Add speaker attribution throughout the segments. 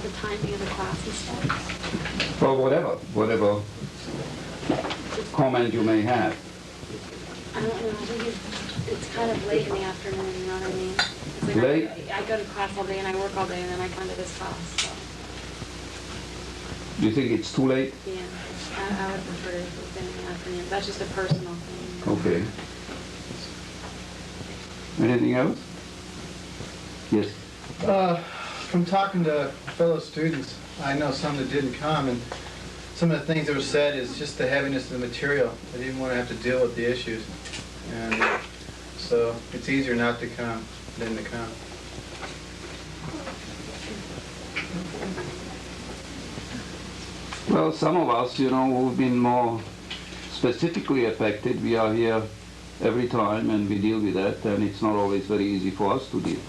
Speaker 1: about the timing of the class and stuff?
Speaker 2: Well, whatever comment you may have.
Speaker 1: I don't know. I think it's kind of late in the afternoon, you know what I mean? It's like
Speaker 2: Late?
Speaker 1: I go to class all day and I work all day and then I come to this class, so.
Speaker 2: Do you think it's too late?
Speaker 1: Yeah, I would prefer it if it was in the afternoon. That's just a personal thing.
Speaker 2: Okay. Anything else? Yes.
Speaker 3: From talking to fellow students, I know some that didn't come, and some of the things that were said is just the heaviness of the material. They didn't want to have to deal with the issues. And so it's easier not to come than to come.
Speaker 2: Well, some of us, who've been more specifically affected, we are here every time and we deal with that, and it's not always very easy for us to deal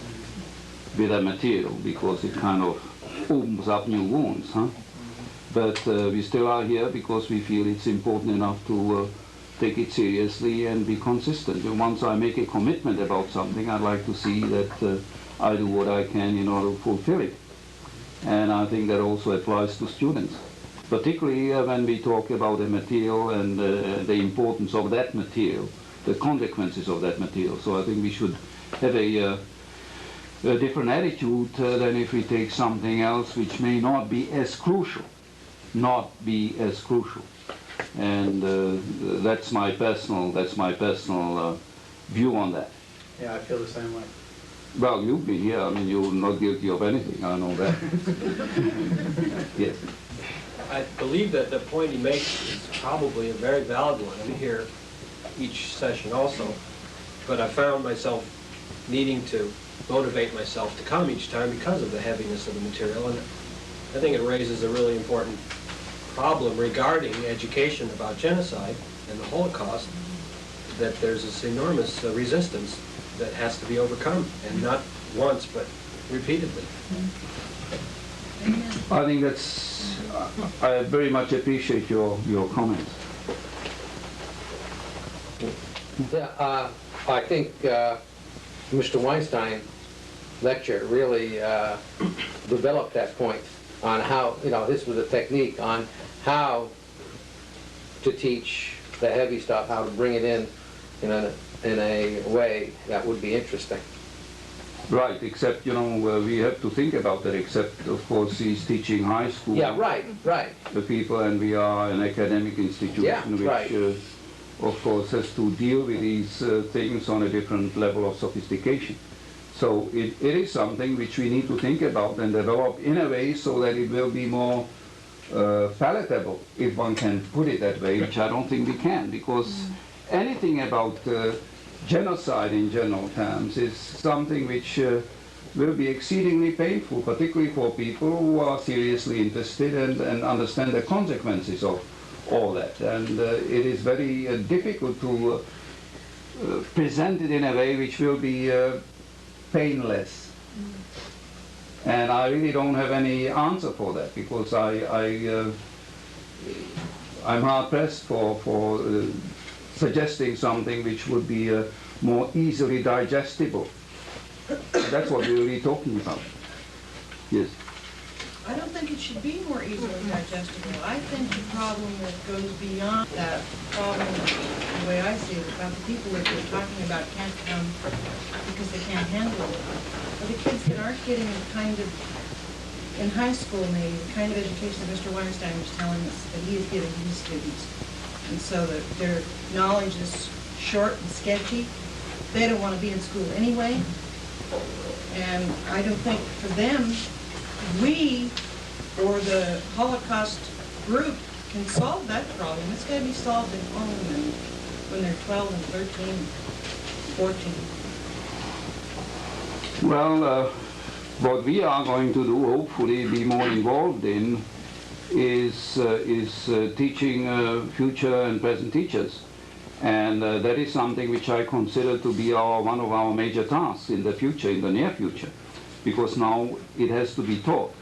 Speaker 2: with that material because it kind of opens up new wounds, huh? But we still are here because we feel it's important enough to take it seriously and be consistent. And once I make a commitment about something, I'd like to see that I do what I can in order to fulfill it. And I think that also applies to students, particularly when we talk about the material and the importance of that material, the consequences of that material. So I think we should have a different attitude than if we take something else which may not be as crucial. And that's my personal view on that.
Speaker 3: Yeah, I feel the same way.
Speaker 2: Well, you've been here. I mean, you're not guilty of anything. I know that. Yes.
Speaker 4: I believe that the point he makes is probably a very valid one. I'm here each session also, but I found myself needing to motivate myself to come each time because of the heaviness of the material, and I think it raises a really important problem regarding education about genocide and the Holocaust, that there's this enormous resistance that has to be overcome, and not once but repeatedly.
Speaker 2: I think that's, I very much appreciate your comments.
Speaker 5: Yeah, I think Mr. Weinstein's lecture really developed that point on how, this was a technique on how to teach the heavy stuff, how to bring it in a way that would be interesting.
Speaker 2: Right, except, we have to think about that, except, of course, he's teaching high school.
Speaker 5: Yeah, right.
Speaker 2: The people, and we are an academic institution which, of course, has to deal with these things on a different level of sophistication. So it is something which we need to think about and develop in a way so that it will be more palatable, if one can put it that way, which I don't think we can, because anything about genocide in general terms is something which will be exceedingly painful, particularly for people who are seriously interested and understand the consequences of all that. And it is very difficult to present it in a way which will be painless. And I really don't have any answer for that, because I'm hard-pressed for suggesting something which would be more easily digestible. That's what we're really talking about. Yes.
Speaker 6: I don't think it should be more easily digestible. I think the problem that goes beyond that problem, the way I see it, about the people that you're talking about can't come because they can't handle it, are the kids that aren't getting the kind of, in high school maybe, the kind of education that Mr. Weinstein was telling us that he is giving his students. And so that their knowledge is short and sketchy. They don't want to be in school anyway. And I don't think for them, we, or the Holocaust group, can solve that problem. It's got to be solved at home and when they're 12 and 13, 14.
Speaker 2: Well, what we are going to do, hopefully be more involved in, is teaching future and present teachers. And that is something which I consider to be one of our major tasks in the future, in the near future, because now it has to be taught.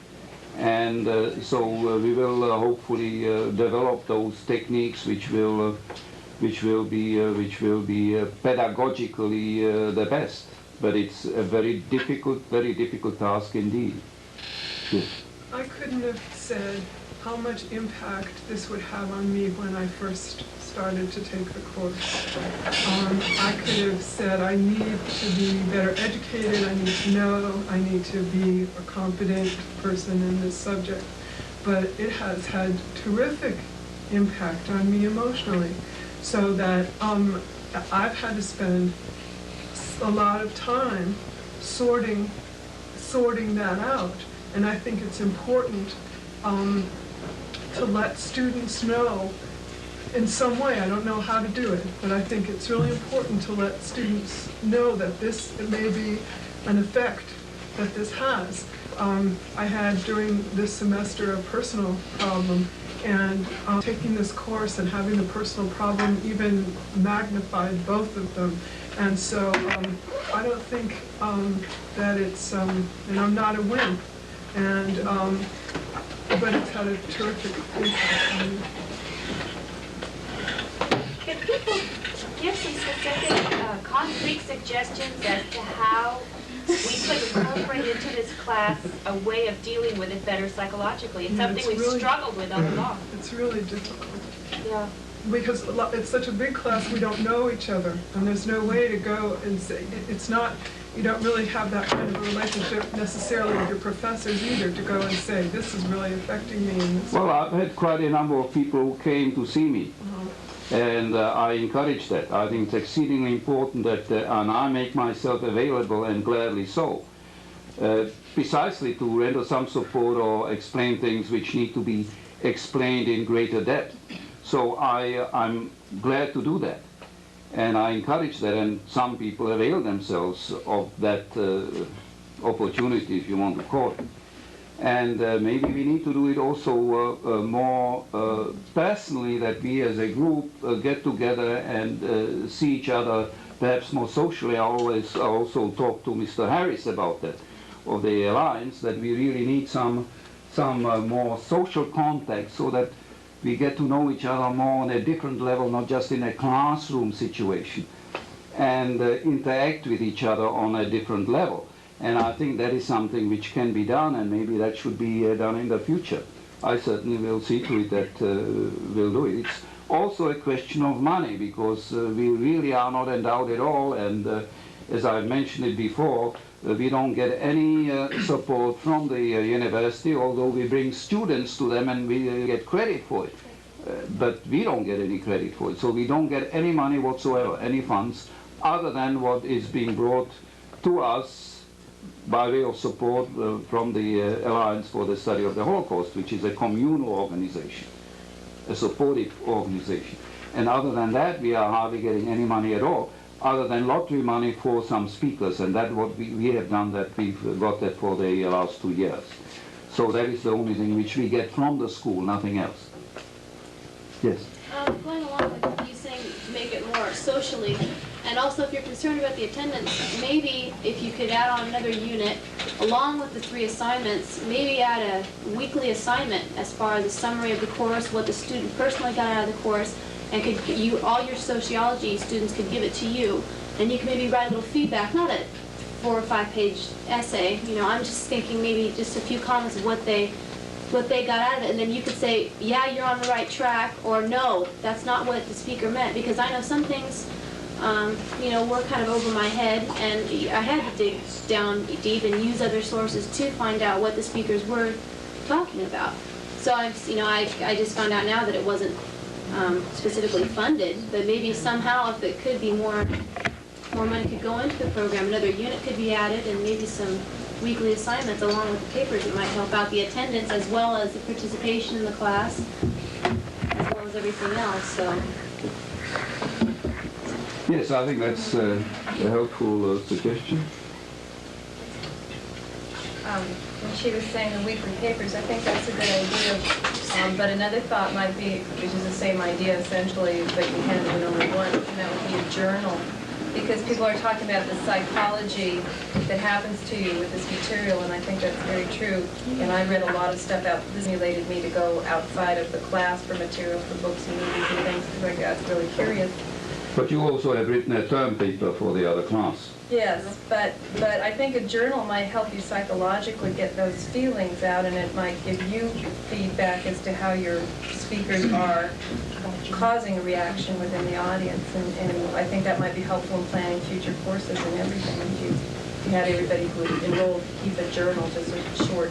Speaker 2: And so we will hopefully develop those techniques which will be pedagogically the best. But it's a very difficult task indeed. Yes.
Speaker 7: I couldn't have said how much impact this would have on me when I first started to take the course. I could have said I need to be better educated, I need to know, I need to be a competent person in this subject. But it has had terrific impact on me emotionally, so that I've had to spend a lot of time sorting that out. And I think it's important to let students know in some way. I don't know how to do it, but I think it's really important to let students know that it may be an effect that this has. I had during this semester a personal problem, and taking this course and having the personal problem even magnified both of them. And so I don't think that it's, and I'm not a wimp, and but it's had a terrific impact on me.
Speaker 1: Can people give some specific, concrete suggestions as to how we could incorporate into this class a way of dealing with it better psychologically? It's something we've struggled with all along.
Speaker 7: It's really difficult.
Speaker 1: Yeah.
Speaker 7: Because it's such a big class, we don't know each other, and there's no way to go and say, it's not, you don't really have that kind of a relationship necessarily with your professors either, to go and say, this is really affecting me in this way.
Speaker 2: Well, I've had quite a number of people who came to see me. And I encourage that. I think it's exceedingly important that, and I make myself available, and gladly so, precisely to render some support or explain things which need to be explained in greater depth. So I'm glad to do that, and I encourage that, and some people avail themselves of that opportunity, if you want to call it. And maybe we need to do it also more personally, that we as a group get together and see each other perhaps more socially. I also talk to Mr. Harris about that, of the Alliance, that we really need some more social contact, so that we get to know each other more on a different level, not just in a classroom situation, and interact with each other on a different level. And I think that is something which can be done, and maybe that should be done in the future. I certainly will see to it that we'll do it. It's also a question of money, because we really are not endowed at all, and as I've mentioned it before, we don't get any support from the university, although we bring students to them and we get credit for it. But we don't get any credit for it, so we don't get any money whatsoever, any funds, other than what is being brought to us by way of support from the Alliance for the Study of the Holocaust, which is a communal organization, a supportive organization. And other than that, we are hardly getting any money at all, other than lottery money for some speakers, and that's what we have done, that we've got that for the last 2 years. So that is the only thing which we get from the school, nothing else. Yes?
Speaker 1: Going along with what you saying, to make it more socially, and also if you're concerned about the attendance, maybe if you could add on another unit, along with the 3 assignments, maybe add a weekly assignment as far as a summary of the course, what the student personally got out of the course, and all your sociology students could give it to you, and you can maybe write a little feedback, not a 4 or 5 page essay. You know, I'm just thinking maybe just a few comments of what they got out of it, and then you could say, yeah, you're on the right track, or no, that's not what the speaker meant, because I know some things, you know, were kind of over my head, and I had to dig down deep and use other sources to find out what the speakers were talking about. So I just found out now that it wasn't specifically funded, but maybe somehow if it could be more money could go into the program, another unit could be added, and maybe some weekly assignments along with the papers that might help out the attendance as well as the participation in the class, as well as everything else. So.
Speaker 2: Yes, I think that's a helpful suggestion.
Speaker 8: When she was saying the weekly papers, I think that's a good idea. But another thought might be, which is the same idea essentially, but you handle it only once, and that would be a journal. Because people are talking about the psychology that happens to you with this material, and I think that's very true. And I read a lot of stuff out that stimulated me to go outside of the class for material for books and movies and things, because I got really curious.
Speaker 2: But you also have written a term paper for the other class.
Speaker 8: Yes, but I think a journal might help you psychologically get those feelings out, and it might give you feedback as to how your speakers are causing a reaction within the audience, and I think that might be helpful in planning future courses and everything. If you had everybody who enrolled keep a journal, just a short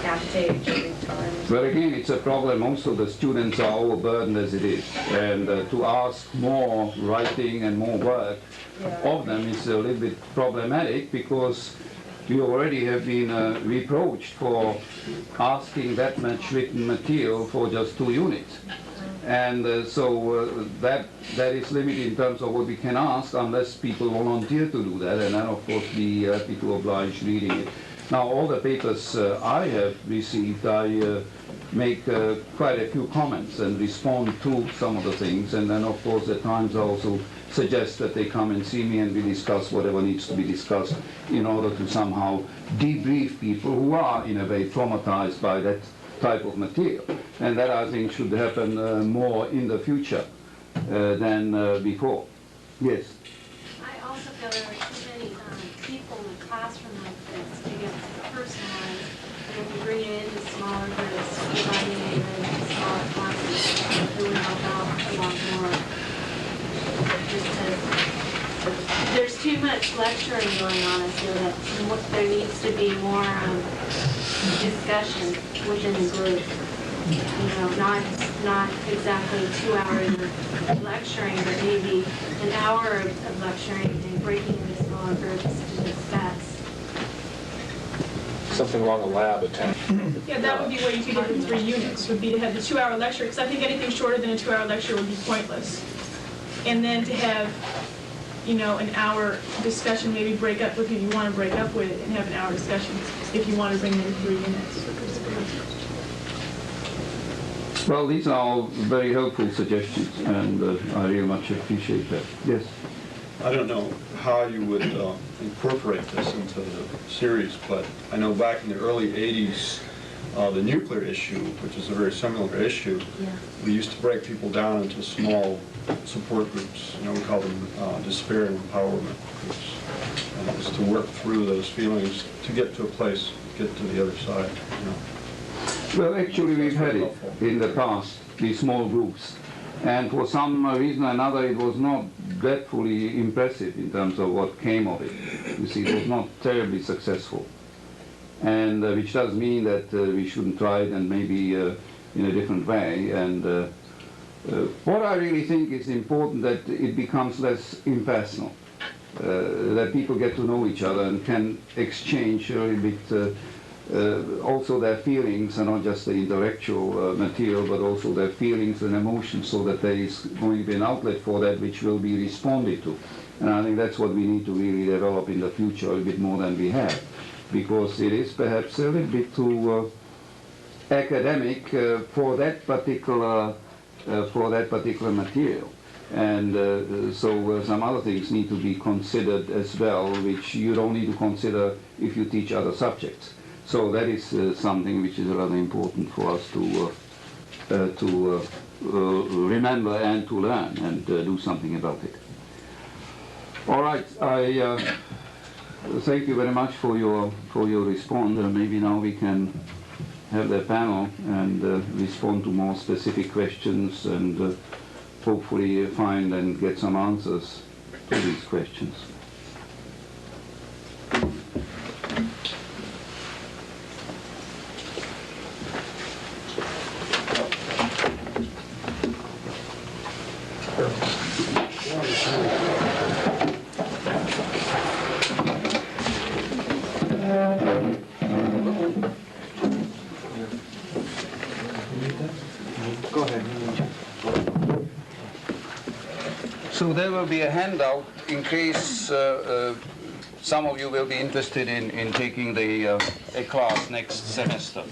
Speaker 8: half-page every time.
Speaker 2: But again, it's a problem. Also, the students are overburdened as it is, and to ask more writing and more work of them is a little bit problematic, because we already have been reproached for asking that much written material for just 2 units. And so that is limited in terms of what we can ask, unless people volunteer to do that, and then of course be happy to oblige reading it. Now, all the papers I have received, I make quite a few comments and respond to some of the things, and then of course at times I also suggest that they come and see me and we discuss whatever needs to be discussed in order to somehow debrief people who are in a way traumatized by that type of material. And that, I think, should happen more in the future than before. Yes?
Speaker 1: I also feel there are too many people in a classroom like this to get personalized. And if you bring it into smaller groups, dividing it into smaller classes, it would help out a lot more. There's too much lecturing going on, I feel that there needs to be more discussion within the group. You know, not exactly 2 hours of lecturing, but maybe an hour of lecturing and breaking into smaller groups to discuss.
Speaker 9: Something along a lab attend.
Speaker 10: Yeah, that would be what you could do for 3 units, would be to have the 2-hour lecture, because I think anything shorter than a 2-hour lecture would be pointless. And then to have, you know, an hour discussion, maybe break up with who you want to break up with, and have an hour discussion if you want to bring in 3 units.
Speaker 2: Well, these are all very helpful suggestions, and I very much appreciate that. Yes?
Speaker 11: I don't know how you would incorporate this into the series, but I know back in the early 80s, the nuclear issue, which is a very similar issue, we used to break people down into small support groups. You know, we call them despair and empowerment groups. And it was to work through those feelings to get to a place, get to the other side. You know.
Speaker 2: Well, actually, we've had it in the past, these small groups. And for some reason or another, it was not that fully impressive in terms of what came of it. You see, it was not terribly successful. And which does mean that we shouldn't try it, and maybe in a different way. And what I really think is important, that it becomes less impersonal, that people get to know each other and can exchange a little bit also their feelings, and not just the intellectual material, but also their feelings and emotions, so that there is going to be an outlet for that which will be responded to. And I think that's what we need to really develop in the future a bit more than we have, because it is perhaps a little bit too academic for that particular material. And so some other things need to be considered as well, which you don't need to consider if you teach other subjects. So that is something which is rather important for us to remember and to learn and do something about it. All right, I thank you very much for your response. Maybe now we can have the panel and respond to more specific questions, and hopefully find and get some answers to these questions.
Speaker 9: Go ahead.
Speaker 2: So there will be a handout in case some of you will be interested in taking a class next semester.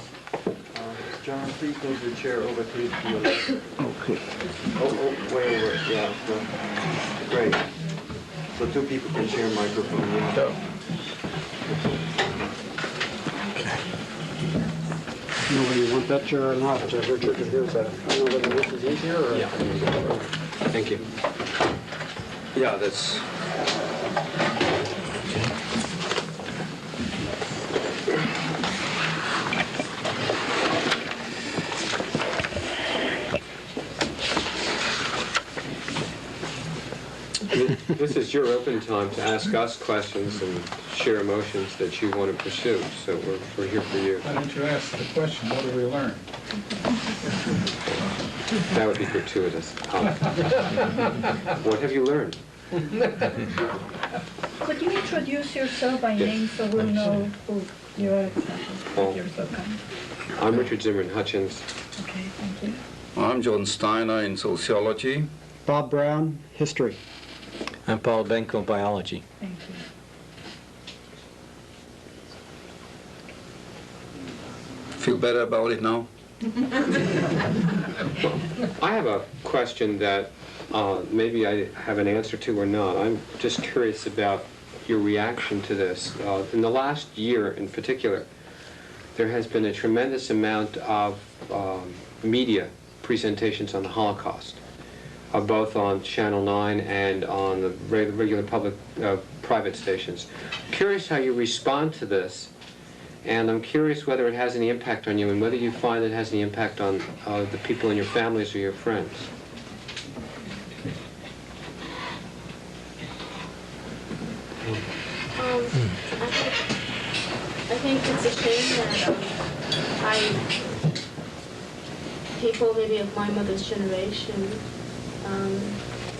Speaker 12: John, please move your chair over to your left.
Speaker 2: Okay.
Speaker 12: Oh, way over, yeah. Great. So 2 people can share a microphone, yeah.
Speaker 2: Sure.
Speaker 9: You know whether you want that chair or not, Richard, can do that. You know whether this is easier or...
Speaker 4: Yeah. Thank you.
Speaker 5: Yeah, that's... This is your open time to ask us questions and share emotions that you want to pursue, so we're here for you.
Speaker 9: Why don't you ask the question, what did we learn?
Speaker 5: That would be gratuitous. What have you learned?
Speaker 13: Could you introduce yourself by name so we'll know who you are?
Speaker 5: Oh.
Speaker 13: You're so kind.
Speaker 5: I'm Richard Zimmer in Hutchins.
Speaker 13: Okay, thank you.
Speaker 2: I'm John Steiner in sociology.
Speaker 9: Bob Brown, history.
Speaker 14: I'm Paul Benko, biology.
Speaker 13: Thank you.
Speaker 2: Feel better about it now?
Speaker 5: I have a question that maybe I have an answer to or not. I'm just curious about your reaction to this. In the last year in particular, there has been a tremendous amount of media presentations on the Holocaust, both on Channel 9 and on the regular public private stations. Curious how you respond to this, and I'm curious whether it has any impact on you and whether you find it has any impact on the people in your families or your friends.
Speaker 1: I think it's a shame that people maybe of my mother's generation,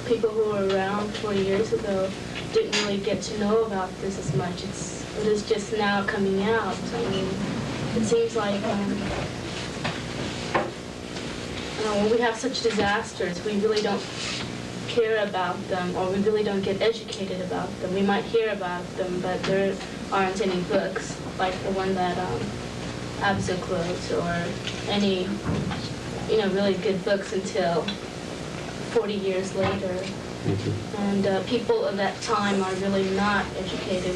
Speaker 1: people who were around 40 years ago, didn't really get to know about this as much. It is just now coming out. I mean, it seems like when we have such disasters, we really don't care about them, or we really don't get educated about them. We might hear about them, but there aren't any books like the one that Abza quotes, or any, really good books until 40 years later. And people of that time are really not educated,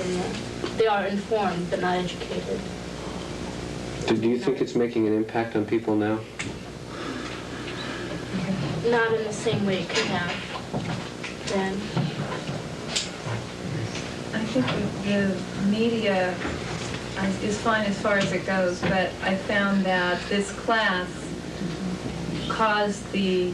Speaker 1: they are informed but not educated.
Speaker 5: Do you think it's making an impact on people now?
Speaker 1: Not in the same way it could have then.
Speaker 8: I think the media is fine as far as it goes, but I found that this class caused the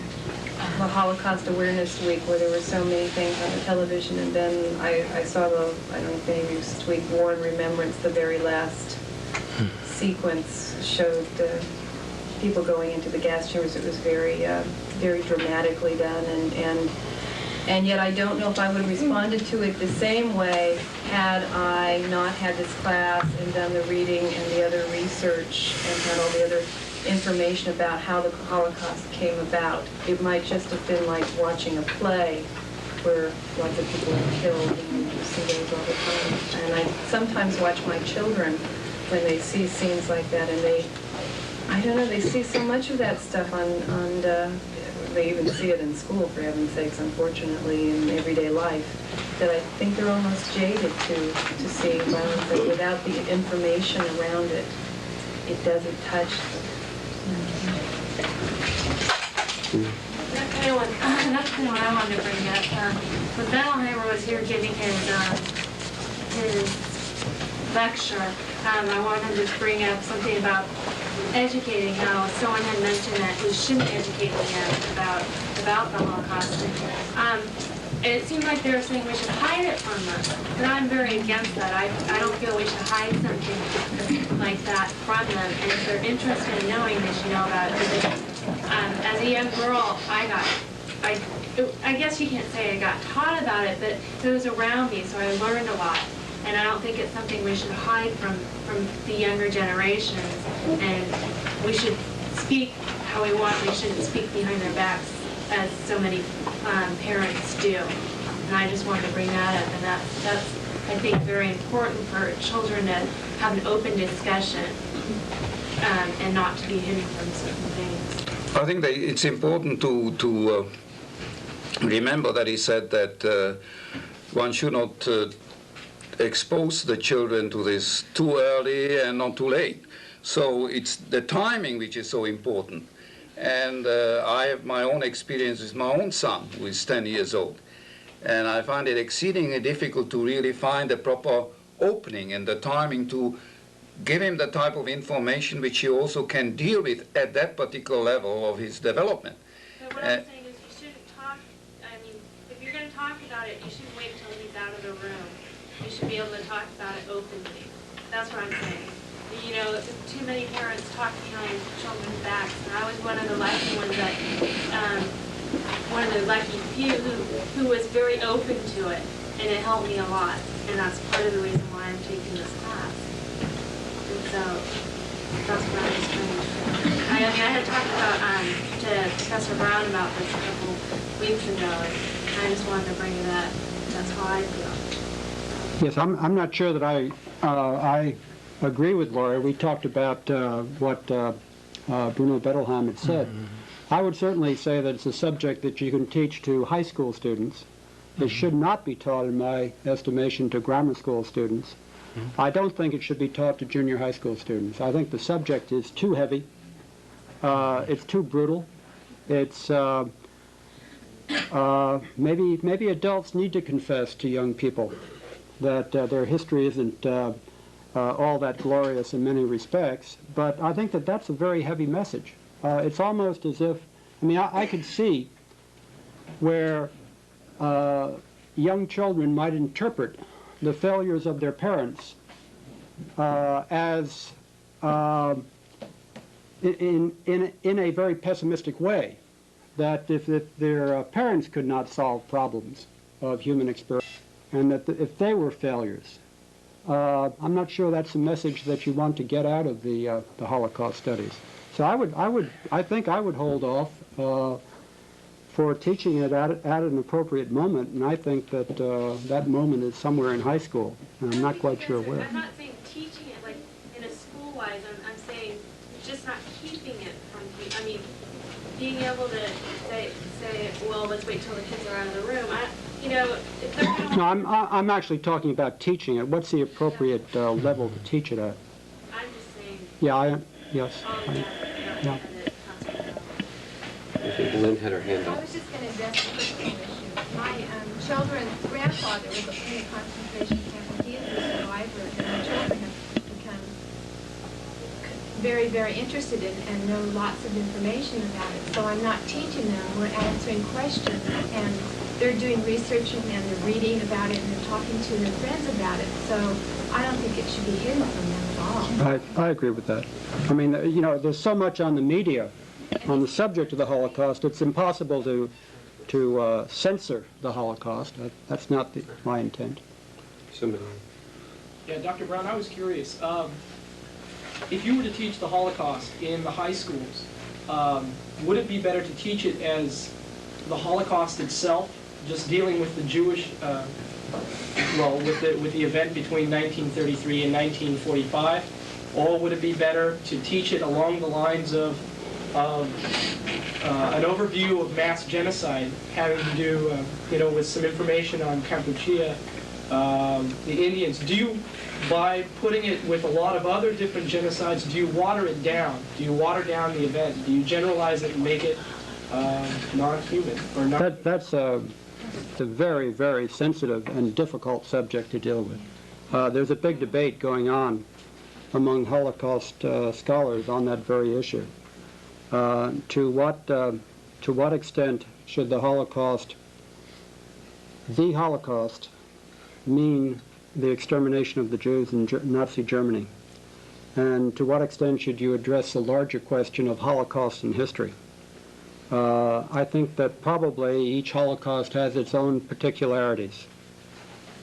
Speaker 8: Holocaust Awareness Week, where there were so many things on the television, and then I saw I don't know if any of you tweet War and Remembrance, the very last sequence showed people going into the gas chambers. It was very, very dramatically done, and yet I don't know if I would have responded to it the same way had I not had this class and done the reading and the other research and had all the other information about how the Holocaust came about. It might just have been like watching a play where lots of people are killed, and you see those all the time. And I sometimes watch my children when they see scenes like that, and they see so much of that stuff on they even see it in school, for heaven's sakes, unfortunately, in everyday life, that I think they're almost jaded to see violence, and without the information around it, it doesn't touch them.
Speaker 15: That's kind of what I wanted to bring up. When Bettelheimer was here giving his lecture, I wanted to bring up something about educating, how someone had mentioned that we shouldn't educate him about the Holocaust. And it seemed like they were saying we should hide it from them, but I'm very against that. I don't feel we should hide something like that from them, and if they're interested in knowing, they should know about it. As a young girl, I guess you can't say I got taught about it, but it was around me, so I learned a lot. And I don't think it's something we should hide from the younger generations, and we should speak how we want. We shouldn't speak behind their backs, as so many parents do. And I just wanted to bring that up, and that's I think very important for children to have an open discussion and not to be hidden from certain things.
Speaker 2: I think that it's important to remember that he said that one should not expose the children to this too early and not too late. So it's the timing which is so important. And I have my own experience with my own son, who is 10 years old. And I find it exceedingly difficult to really find the proper opening and the timing to give him the type of information which he also can deal with at that particular level of his development.
Speaker 15: But what I'm saying is you shouldn't talk, I mean, if you're going to talk about it, you shouldn't wait until he's out of the room. You should be able to talk about it openly. That's what I'm saying. You know, too many parents talk behind children's backs, and I was one of the lucky ones that, one of the lucky few who was very open to it, and it helped me a lot. And that's part of the reason why I'm taking this class. And so that's what I was trying to do. I had talked about to Professor Brown about this a couple weeks ago, and I just wanted to bring it up. That's how I feel.
Speaker 9: Yes, I'm not sure that I agree with Laura. We talked about what Bruno Bettelheim had said. I would certainly say that it's a subject that you can teach to high school students. It should not be taught, in my estimation, to grammar school students. I don't think it should be taught to junior high school students. I think the subject is too heavy. It's too brutal. It's maybe adults need to confess to young people that their history isn't all that glorious in many respects. But I think that that's a very heavy message. It's almost as if, I mean, I could see where young children might interpret the failures of their parents as in a very pessimistic way, that if their parents could not solve problems of human experience, and that if they were failures, I'm not sure that's a message that you want to get out of the Holocaust studies. So I think I would hold off for teaching it at an appropriate moment, and I think that that moment is somewhere in high school, and I'm not quite sure where.
Speaker 15: I'm not saying teaching it like in a school-wise. I'm saying just not keeping it from. I mean, being able to say, well, let's wait till the kids are out of the room. You know, if they're gonna...
Speaker 9: No, I'm actually talking about teaching it. What's the appropriate level to teach it at?
Speaker 15: I'm just saying.
Speaker 9: Yeah, yes.
Speaker 15: Yeah.
Speaker 5: I think Lynn had her hand
Speaker 13: I
Speaker 5: up.
Speaker 13: was just going to address the personal issue. My children's grandfather was in a concentration camp, and he is a survivor, and my children have become very, very interested in and know lots of information about it. So I'm not teaching them, we're answering questions, and they're doing research and they're reading about it and they're talking to their friends about it. So I don't think it should be hidden from them at all.
Speaker 9: I agree with that. I mean, you know, there's so much on the media on the subject of the Holocaust, it's impossible to censor the Holocaust. That's not my intent.
Speaker 5: Somebody.
Speaker 16: Yeah, Dr. Brown, I was curious. If you were to teach the Holocaust in the high schools, would it be better to teach it as the Holocaust itself, just dealing with the Jewish, well, with the event between 1933 and 1945, or would it be better to teach it along the lines of an overview of mass genocide, having to do, you know, with some information on Kampuchea, the Indians? Do you, by putting it with a lot of other different genocides, do you water it down? Do you water down the event? Do you generalize it and make it non-human or not?
Speaker 9: That's a very, very sensitive and difficult subject to deal with. There's a big debate going on among Holocaust scholars on that very issue. To what extent should the Holocaust mean the extermination of the Jews in Nazi Germany? And to what extent should you address the larger question of Holocaust in history? I think that probably each Holocaust has its own particularities,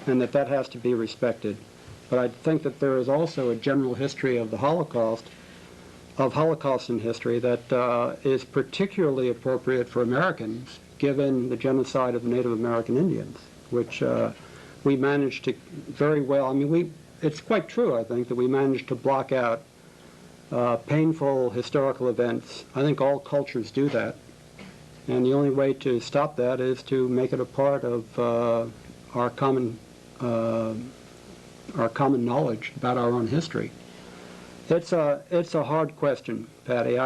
Speaker 9: and that has to be respected. But I think that there is also a general history of the Holocaust, of Holocaust in history, that is particularly appropriate for Americans, given the genocide of Native American Indians, which we managed to very well. I mean, it's quite true, I think, that we managed to block out painful historical events. I think all cultures do that. And the only way to stop that is to make it a part of our common knowledge about our own history. It's a hard question, Patty.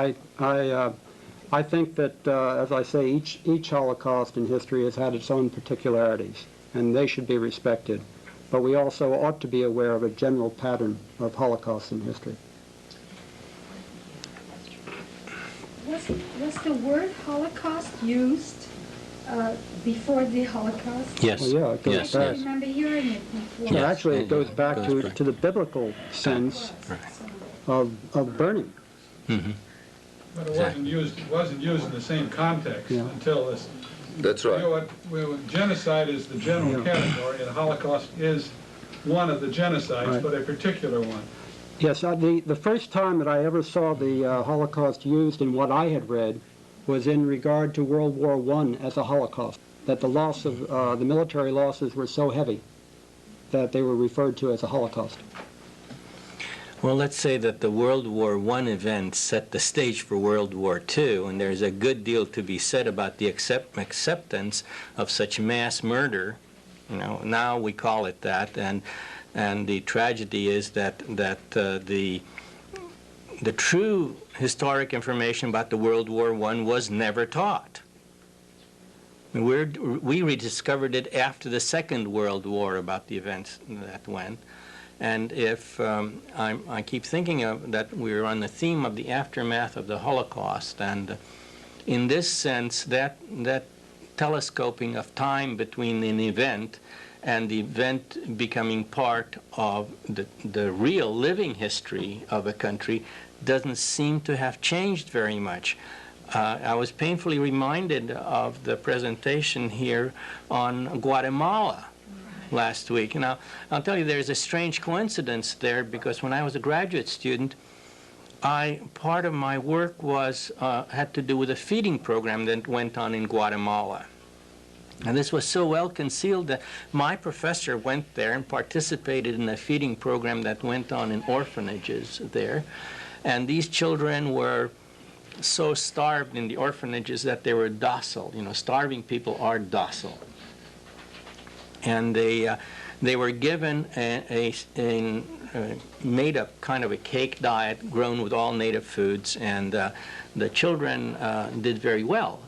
Speaker 9: I think that, as I say, each Holocaust in history has had its own particularities, and they should be respected. But we also ought to be aware of a general pattern of Holocausts in history.
Speaker 17: Was the word Holocaust used before the Holocaust?
Speaker 14: Yes.
Speaker 9: Well, yeah, it goes
Speaker 14: Yes,
Speaker 9: back.
Speaker 17: I remember hearing it before.
Speaker 9: Well, actually, it goes back
Speaker 14: Goes
Speaker 9: to,
Speaker 14: back.
Speaker 9: to the biblical sense of burning.
Speaker 14: Mm-hmm.
Speaker 18: But it wasn't used in the same context
Speaker 9: Yeah.
Speaker 18: until this.
Speaker 12: That's
Speaker 18: You know what, genocide is the general category, and Holocaust is one of the genocides,
Speaker 9: Right.
Speaker 18: but a particular one.
Speaker 9: Yes, the first time that I ever saw the Holocaust used in what I had read was in regard to World War I as a Holocaust, that the loss of the military losses were so heavy that they were referred to as a Holocaust.
Speaker 14: Well, let's say that the World War I event set the stage for World War II, and there's a good deal to be said about the acceptance of such mass murder. You know, now we call it that, and the tragedy is that the true historic information about the World War I was never taught. We rediscovered it after the Second World War about the events that went. And if I keep thinking of that we're on the theme of the aftermath of the Holocaust, and in this sense, that telescoping of time between an event and the event becoming part of the real living history of a country doesn't seem to have changed very much. I was painfully reminded of the presentation here on Guatemala last week. Now, I'll tell you, there's a strange coincidence there, because when I was a graduate student, part of my work was had to do with a feeding program that went on in Guatemala. And this was so well concealed that my professor went there and participated in a feeding program that went on in orphanages there. And these children were so starved in the orphanages that they were docile. You know, starving people are docile. And they were given a made up kind of a cake diet grown with all native foods, and the children did very well.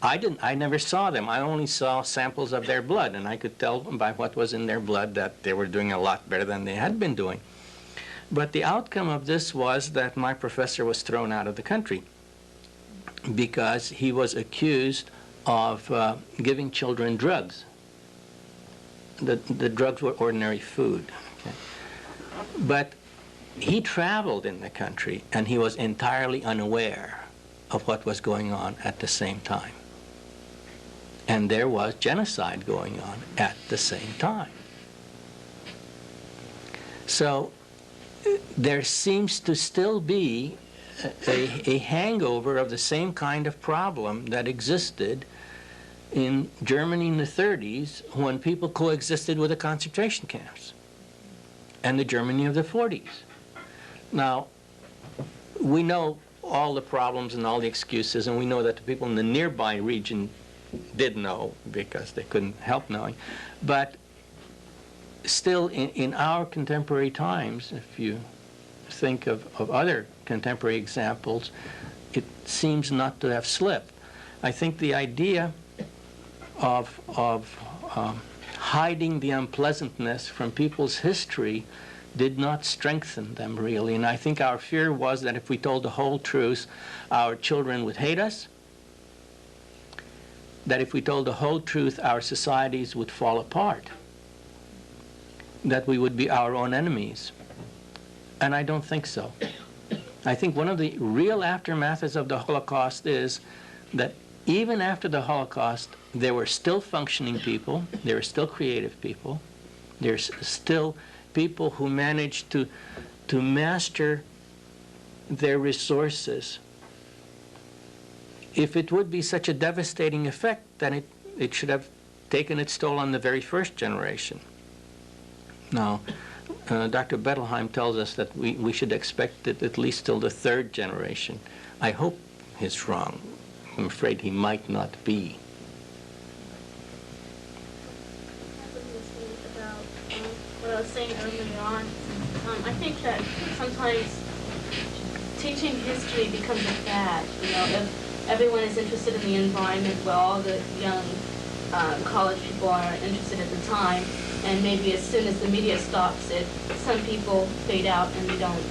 Speaker 14: I never saw them. I only saw samples of their blood, and I could tell by what was in their blood that they were doing a lot better than they had been doing. But the outcome of this was that my professor was thrown out of the country because he was accused of giving children drugs. The drugs were ordinary food. Okay? But he traveled in the country, and he was entirely unaware of what was going on at the same time. And there was genocide going on at the same time. So there seems to still be a hangover of the same kind of problem that existed in Germany in the 30s when people coexisted with the concentration camps, and the Germany of the 40s. Now, we know all the problems and all the excuses, and we know that the people in the nearby region did know because they couldn't help knowing. But still, in our contemporary times, if you think of other contemporary examples, it seems not to have slipped. I think the idea of hiding the unpleasantness from people's history did not strengthen them, really. And I think our fear was that if we told the whole truth, our children would hate us, that if we told the whole truth, our societies would fall apart, that we would be our own enemies. And I don't think so. I think one of the real aftermaths of the Holocaust is that even after the Holocaust, there were still functioning people, there were still creative people, there's still people who managed to master their resources. If it would be such a devastating effect, then it should have taken its toll on the very first generation. Now, Dr. Bettelheim tells us that we should expect it at least till the third generation. I hope he's wrong. I'm afraid he might not be.
Speaker 1: About what I was saying earlier on, I think that sometimes teaching history becomes a fad. You know, if everyone is interested in the environment, well, all the young college people are interested at the time, and maybe as soon as the media stops it, some people fade out and they don't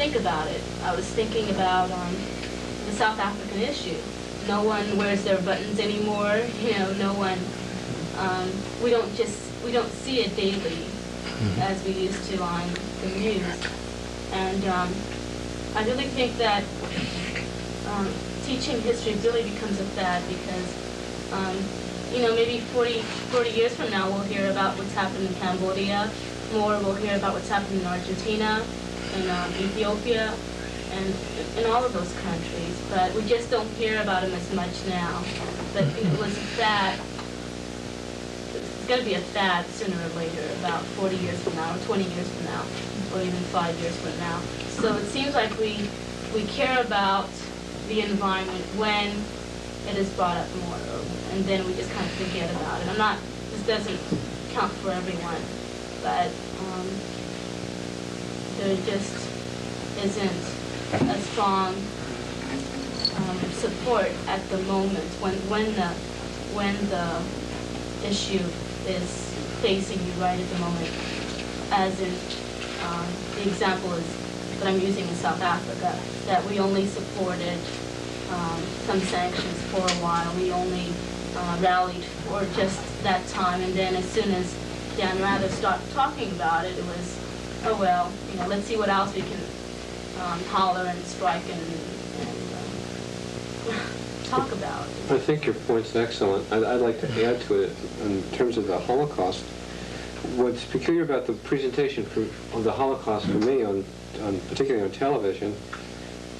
Speaker 1: think about it. I was thinking about the South African issue. No one wears their buttons anymore, no one, we don't see it daily as we used to on the news. And I really think that teaching history really becomes a fad because, maybe 40 years from now we'll hear about what's happened in Cambodia, more we'll hear about what's happened in Argentina, and Ethiopia, and in all of those countries, but we just don't hear about them as much now. But it was a fad. It's going to be a fad sooner or later, about 40 years from now, or 20 years from now, or even 5 years from now. So it seems like we care about the environment when it is brought up more, and then we just kind of forget about it. This doesn't count for everyone, but there just isn't a strong support at the moment when the issue is facing you right at the moment. As in the example is that I'm using in South Africa, that we only supported some sanctions for a while. We only rallied for just that time, and then as soon as Dan Rather started talking about it, it was, oh well, let's see what else we can holler and strike and talk about.
Speaker 5: I think your point's excellent. I'd like to add to it in terms of the Holocaust. What's peculiar about the presentation of the Holocaust for me, particularly on television,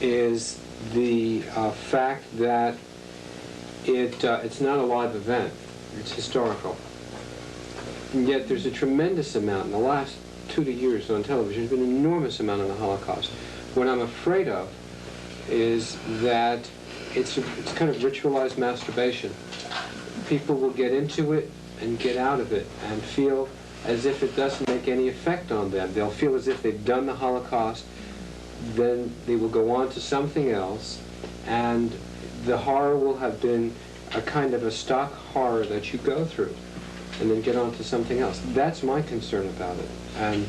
Speaker 5: is the fact that it's not a live event. It's historical. And yet there's a tremendous amount in the last 2 years on television. There's been an enormous amount on the Holocaust. What I'm afraid of is that it's kind of ritualized masturbation. People will get into it and get out of it and feel as if it doesn't make any effect on them. They'll feel as if they've done the Holocaust, then they will go on to something else, and the horror will have been a kind of a stock horror that you go through, and then get on to something else. That's my concern about it. And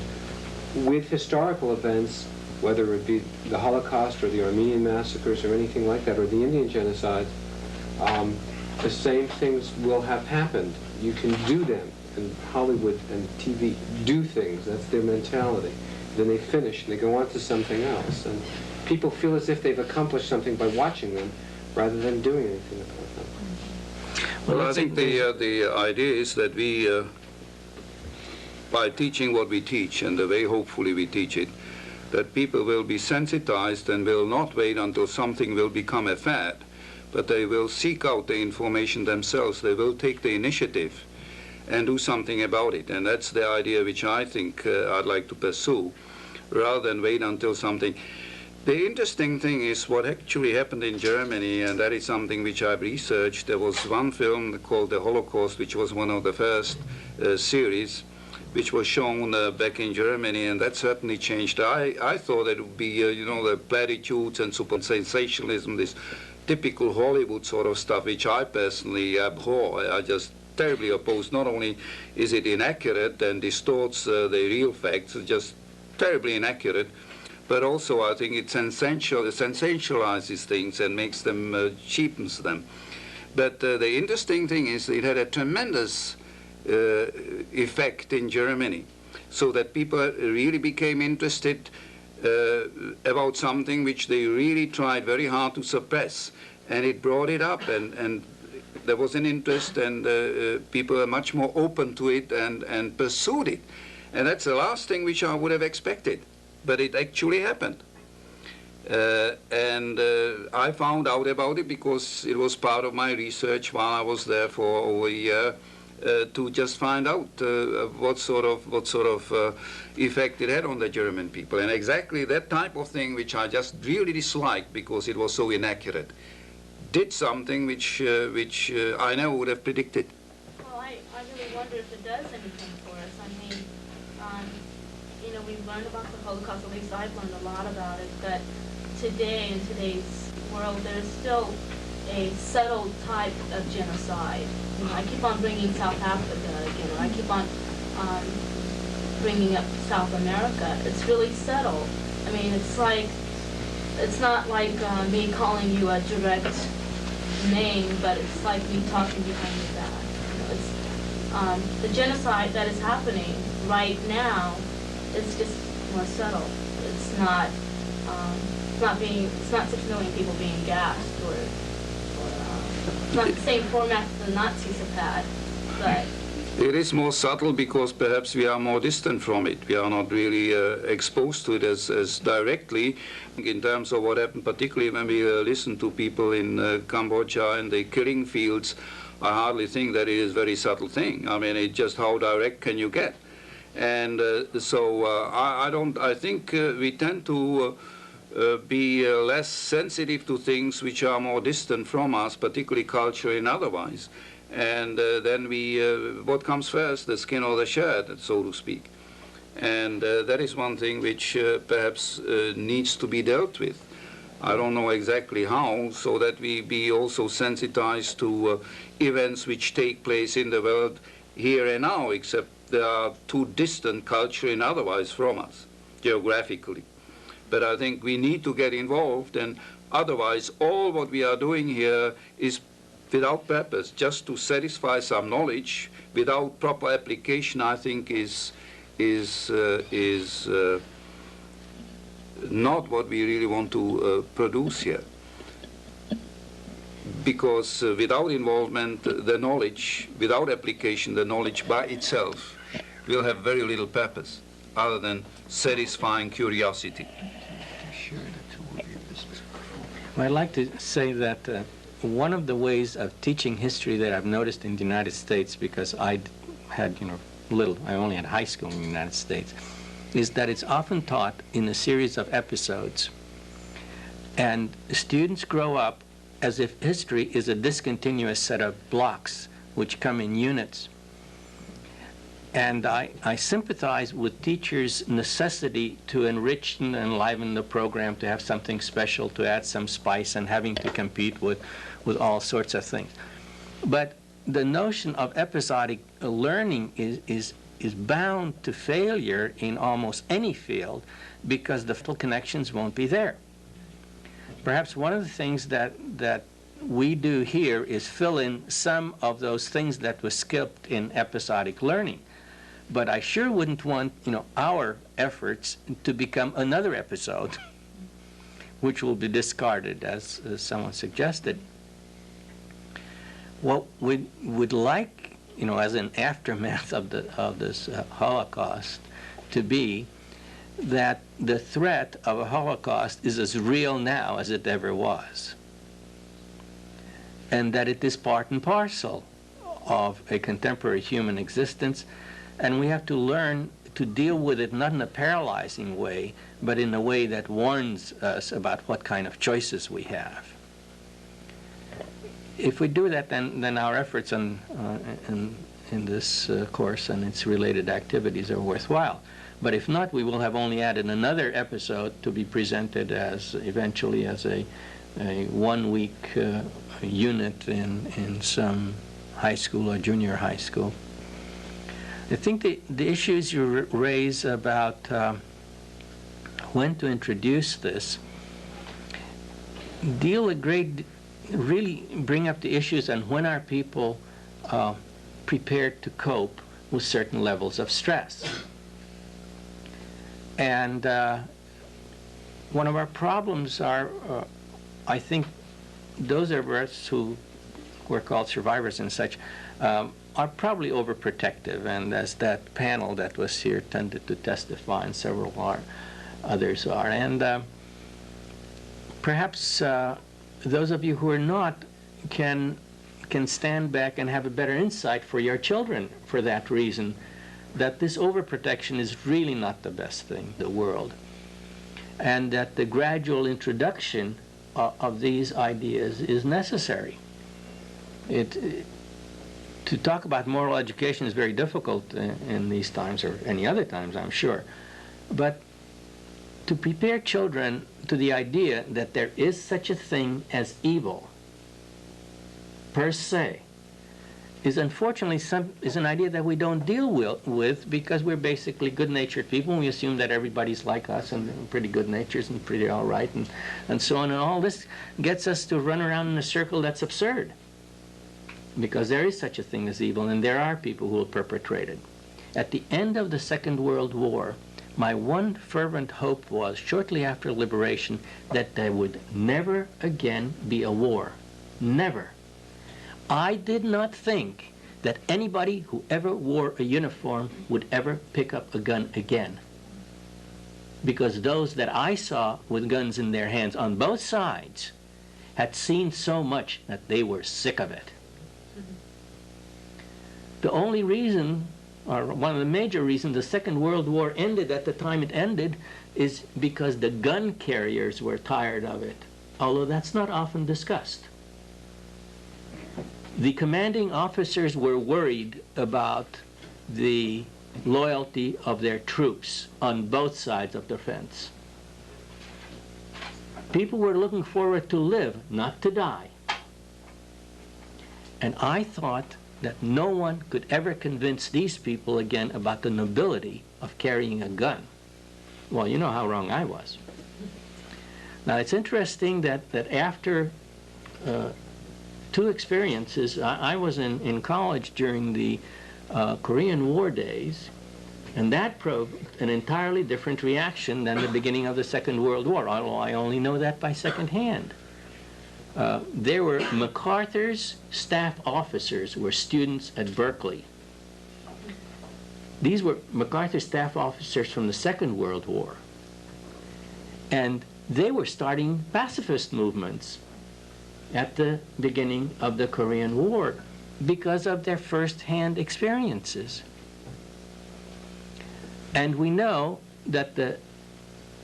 Speaker 5: with historical events, whether it be the Holocaust or the Armenian massacres or anything like that, or the Indian genocide, the same things will have happened. You can do them, and Hollywood and TV do things. That's their mentality. Then they finish and they go on to something else. And people feel as if they've accomplished something by watching them rather than doing anything about them.
Speaker 2: Well, I think the idea is that we, by teaching what we teach and the way hopefully we teach it, that people will be sensitized and will not wait until something will become a fad, but they will seek out the information themselves. They will take the initiative and do something about it. And that's the idea which I think I'd like to pursue, rather than wait until something. The interesting thing is what actually happened in Germany, and that is something which I've researched. There was one film called The Holocaust, which was one of the first series, which was shown back in Germany, and that certainly changed. I thought it would be, the platitudes and super sensationalism, this typical Hollywood sort of stuff, which I personally abhor. I just terribly oppose. Not only is it inaccurate and distorts the real facts, it's just terribly inaccurate, but also I think it sensationalizes things and makes them, cheapens them. But the interesting thing is it had a tremendous effect in Germany, so that people really became interested about something which they really tried very hard to suppress, and it brought it up, and there was an interest, and people were much more open to it and pursued it. And that's the last thing which I would have expected, but it actually happened. And I found out about it because it was part of my research while I was there for over a year, to just find out what sort of effect it had on the German people. And exactly that type of thing which I just really disliked because it was so inaccurate, did something which I never would have predicted.
Speaker 1: Well, I really wonder if it does anything for us. I mean, we've learned about the Holocaust, at least I've learned a lot about it, but today, in today's world, there's still
Speaker 19: a settled type of genocide. You know, I keep on bringing South Africa again, or I keep on bringing up South America. It's really settled. I mean, it's not like me calling you a direct name, but it's like me talking behind your back. You know, it's the genocide that is happening right now is just more subtle. It's not 6 million people being gassed, or it's not the same format that the Nazis have had, but.
Speaker 2: It is more subtle because perhaps we are more distant from it. We are not really exposed to it as directly in terms of what happened, particularly when we listen to people in Cambodia and the killing fields. I hardly think that it is a very subtle thing. I mean, it's just how direct can you get? And I think we tend to be less sensitive to things which are more distant from us, particularly culturally and otherwise. And then what comes first, the skin or the shirt, so to speak. And that is one thing which perhaps needs to be dealt with. I don't know exactly how, so that we be also sensitized to events which take place in the world here and now, except they are too distant culturally and otherwise from us, geographically. But I think we need to get involved, and otherwise all what we are doing here is without purpose, just to satisfy some knowledge without proper application. I think is not what we really want to produce here. Because without involvement, the knowledge, without application, the knowledge by itself will have very little purpose other than satisfying curiosity.
Speaker 14: Well, I'd like to say that one of the ways of teaching history that I've noticed in the United States, because I had, I only had high school in the United States, is that it's often taught in a series of episodes. And students grow up as if history is a discontinuous set of blocks which come in units. And I sympathize with teachers' necessity to enrich and enliven the program, to have something special, to add some spice, and having to compete with all sorts of things. But the notion of episodic learning is bound to failure in almost any field, because the full connections won't be there. Perhaps one of the things that we do here is fill in some of those things that were skipped in episodic learning. But I sure wouldn't want, our efforts to become another episode, which will be discarded, as someone suggested. What we would like, as an aftermath of this Holocaust, to be that the threat of a Holocaust is as real now as it ever was, and that it is part and parcel of a contemporary human existence, and we have to learn to deal with it not in a paralyzing way, but in a way that warns us about what kind of choices we have. If we do that, then our efforts in this course and its related activities are worthwhile. But if not, we will have only added another episode to be presented as eventually as a one-week unit in some high school or junior high school. I think the issues you raise about when to introduce this really bring up the issues on when are people prepared to cope with certain levels of stress. And one of our problems are, I think, those of us who were called survivors and such, are probably overprotective, and as that panel that was here tended to testify, and several others are. And perhaps those of you who are not can stand back and have a better insight for your children for that reason, that this overprotection is really not the best thing in the world, and that the gradual introduction of these ideas is necessary. To talk about moral education is very difficult in these times, or any other times, I'm sure. But to prepare children to the idea that there is such a thing as evil, per se, is unfortunately is an idea that we don't deal with because we're basically good-natured people, and we assume that everybody's like us and pretty good-natured and pretty all right and so on, and all this gets us to run around in a circle that's absurd, because there is such a thing as evil, and there are people who will perpetrate it. At the end of the Second World War, my one fervent hope was, shortly after liberation, that there would never again be a war. Never. I did not think that anybody who ever wore a uniform would ever pick up a gun again. Because those that I saw with guns in their hands on both sides had seen so much that they were sick of it. The only reason, or one of the major reasons the Second World War ended at the time it ended, is because the gun carriers were tired of it, although that's not often discussed. The commanding officers were worried about the loyalty of their troops on both sides of the fence. People were looking forward to live, not to die. And I thought that no one could ever convince these people again about the nobility of carrying a gun. Well, you know how wrong I was. Now, it's interesting that after two experiences, I was in college during the Korean War days, and that proved an entirely different reaction than the beginning of the Second World War, although I only know that by secondhand. There were MacArthur's staff officers were students at Berkeley. These were MacArthur staff officers from the Second World War. And they were starting pacifist movements at the beginning of the Korean War because of their first-hand experiences. And we know that the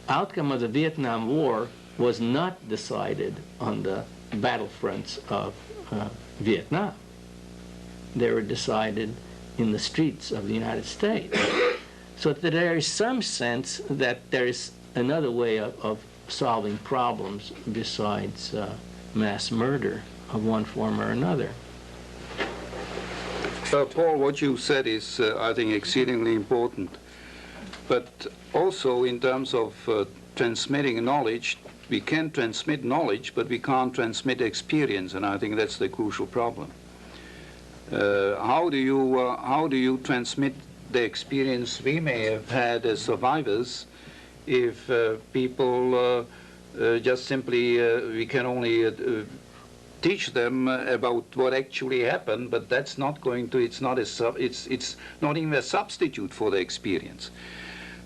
Speaker 14: outcome of the Vietnam War was not decided on the battlefronts of Vietnam. They were decided in the streets of the United States. So that there is some sense that there is another way of solving problems besides mass murder of one form or another.
Speaker 2: Paul, what you said is, I think, exceedingly important. But also in terms of transmitting knowledge, we can transmit knowledge, but we can't transmit experience, and I think that's the crucial problem. How do you transmit the experience we may have had as survivors if people just simply, we can only teach them about what actually happened, but that's not going to, it's not even a substitute for the experience.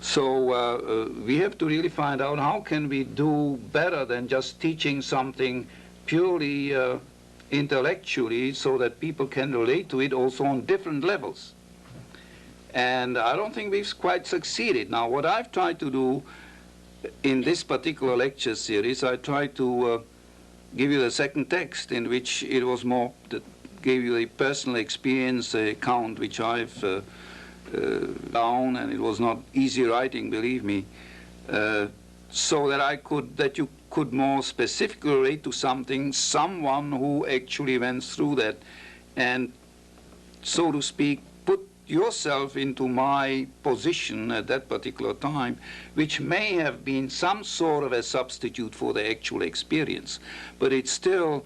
Speaker 2: So we have to really find out how can we do better than just teaching something purely intellectually so that people can relate to it also on different levels. And I don't think we've quite succeeded. Now, what I've tried to do in this particular lecture series, I tried to give you the second text in which it was more, that gave you a personal experience account which I've down, and it was not easy writing, believe me, so that you could more specifically relate to someone who actually went through that, and so to speak, put yourself into my position at that particular time, which may have been some sort of a substitute for the actual experience, but it's still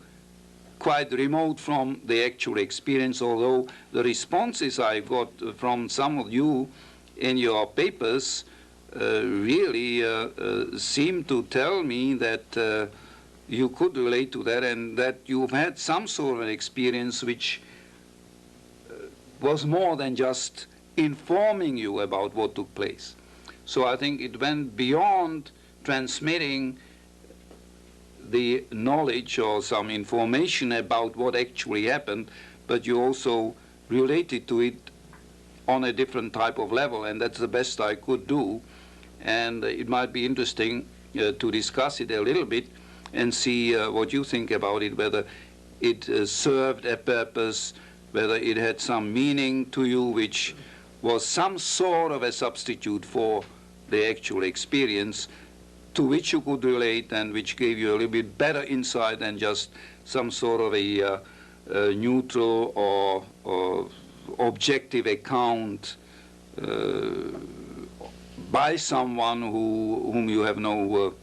Speaker 2: quite remote from the actual experience, although the responses I got from some of you in your papers really seem to tell me that you could relate to that and that you've had some sort of an experience which was more than just informing you about what took place. So I think it went beyond transmitting the knowledge or some information about what actually happened, but you also related to it on a different type of level, and that's the best I could do. And it might be interesting to discuss it a little bit and see what you think about it, whether it served a purpose, whether it had some meaning to you, which was some sort of a substitute for the actual experience, to which you could relate and which gave you a little bit better insight than just some sort of a neutral or objective account by someone whom you have no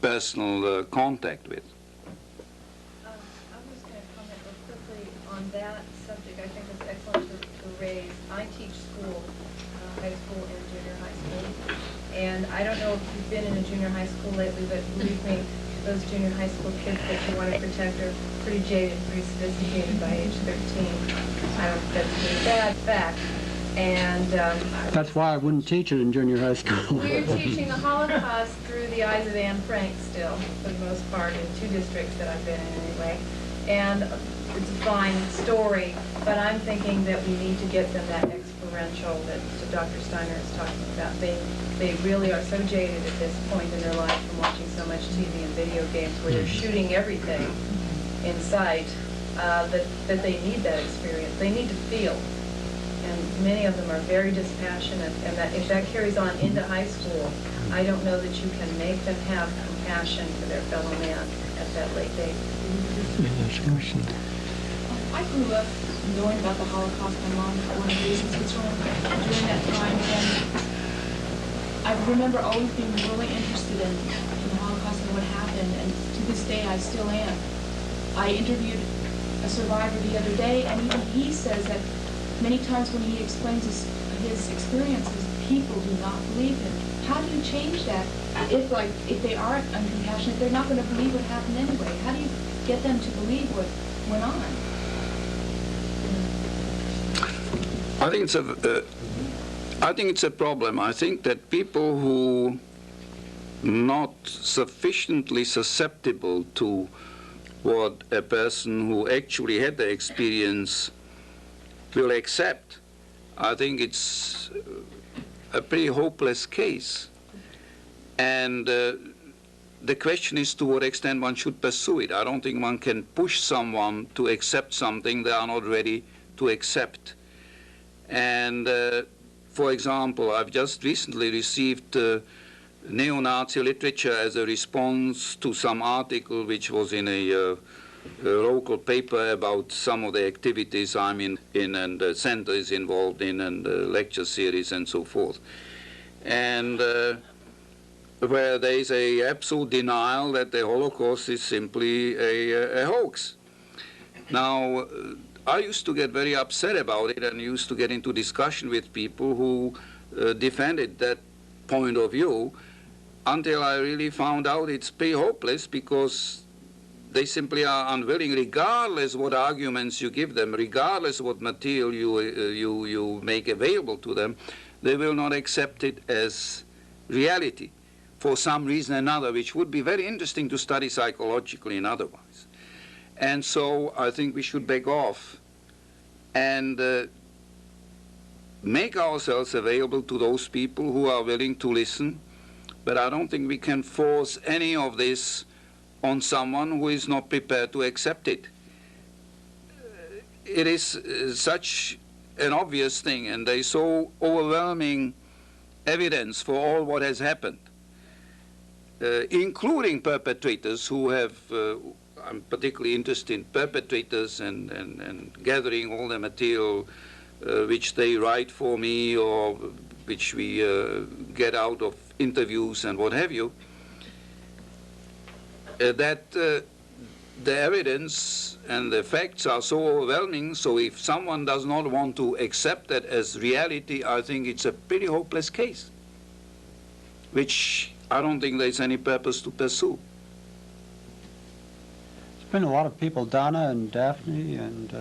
Speaker 2: personal contact with.
Speaker 8: I'm just going to comment real quickly on that subject. I think it's excellent to raise. I teach school, high school and junior high school. And I don't know if you've been in a junior high school lately, but believe me, those junior high school kids that you want to protect are pretty jaded, pretty sophisticated by age 13. That's a pretty bad fact. And
Speaker 9: that's why I wouldn't teach it in junior high school.
Speaker 8: we're teaching the Holocaust through the eyes of Anne Frank still, for the most part, in 2 districts that I've been in anyway. And it's a fine story, but I'm thinking that we need to get them that experiential that Dr. Steiner is talking about. They really are so jaded at this point in their life from watching so much TV and video games where they're shooting everything in sight, that they need that experience. They need to feel. And many of them are very dispassionate, and that if that carries on into high school, I don't know that you can make them have compassion for their fellow man at that late date.
Speaker 10: I grew up knowing about the Holocaust. My mom was one of the reasons concerned during that time, and I remember always being really interested in the Holocaust and what happened, and to this day I still am. I interviewed a survivor the other day, and even he says that many times when he explains his experiences, people do not believe him. How do you change that if they are uncompassionate, they're not going to believe what happened anyway? How do you get them to believe what went on?
Speaker 2: I think it's a problem. I think that people who not sufficiently susceptible to what a person who actually had the experience will accept, I think it's a pretty hopeless case. And the question is to what extent one should pursue it. I don't think one can push someone to accept something they are not ready to accept. And for example, I've just recently received neo-Nazi literature as a response to some article which was in a local paper about some of the activities I'm in and the center is involved in, and lecture series and so forth. And where there is a absolute denial that the Holocaust is simply a hoax. Now, I used to get very upset about it and used to get into discussion with people who defended that point of view, until I really found out it's pretty hopeless, because they simply are unwilling, regardless what arguments you give them, regardless what material you make available to them, they will not accept it as reality for some reason or another, which would be very interesting to study psychologically and otherwise. And so I think we should back off and make ourselves available to those people who are willing to listen, but I don't think we can force any of this on someone who is not prepared to accept it. It is such an obvious thing, and there is so overwhelming evidence for all what has happened, including perpetrators who have, I'm particularly interested in perpetrators and gathering all the material which they write for me or which we get out of interviews and what have you, that the evidence and the facts are so overwhelming, so if someone does not want to accept that as reality, I think it's a pretty hopeless case, which I don't think there's any purpose to pursue.
Speaker 9: There's been a lot of people, Donna and Daphne and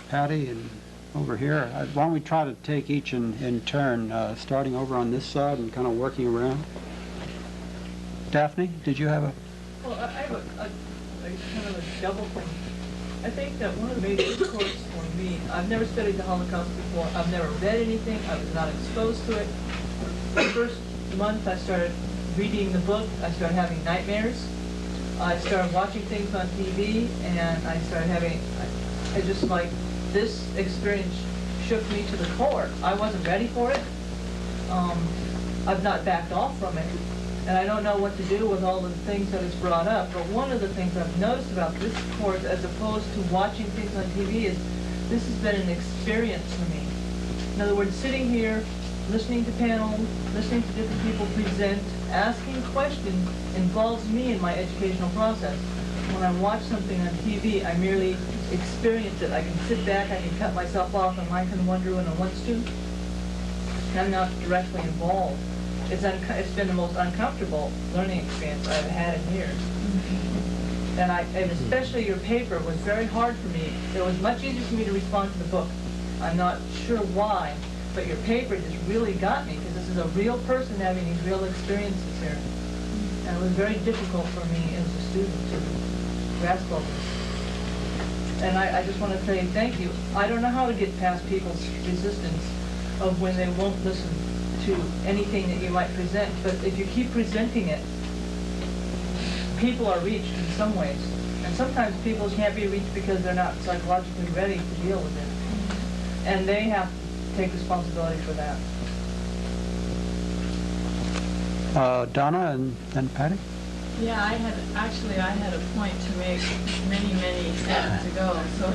Speaker 9: Patty and over here. Why don't we try to take each in turn, starting over on this side and kind of working around. Daphne, did you have a...
Speaker 20: Well, I have a kind of a double thing. I think that one of the major discourse for me, I've never studied the Holocaust before. I've never read anything. I was not exposed to it. The first month I started reading the book, I started having nightmares. I started watching things on TV, and I started having, I just like, this experience shook me to the core. I wasn't ready for it. I've not backed off from it. And I don't know what to do with all the things that it's brought up, but one of the things I've noticed about this course, as opposed to watching things on TV, is this has been an experience for me. In other words, sitting here, listening to panels, listening to different people present, asking questions involves me in my educational process. When I watch something on TV, I merely experience it. I can sit back, I can cut myself off, and I can wonder when I want to. I'm not directly involved. It's been the most uncomfortable learning experience I've had in years. And especially your paper was very hard for me. It was much easier for me to respond to the book. I'm not sure why, but your paper just really got me, because this is a real person having these real experiences here. And it was very difficult for me as a student to grasp all this. And I just want to say thank you. I don't know how to get past people's resistance of when they won't listen to anything that you might present, but if you keep presenting it, people are reached in some ways. And sometimes people can't be reached because they're not psychologically ready to deal with it. And they have to take responsibility for that.
Speaker 9: Donna and then Patty?
Speaker 10: Yeah, I had a point to make many seconds ago, so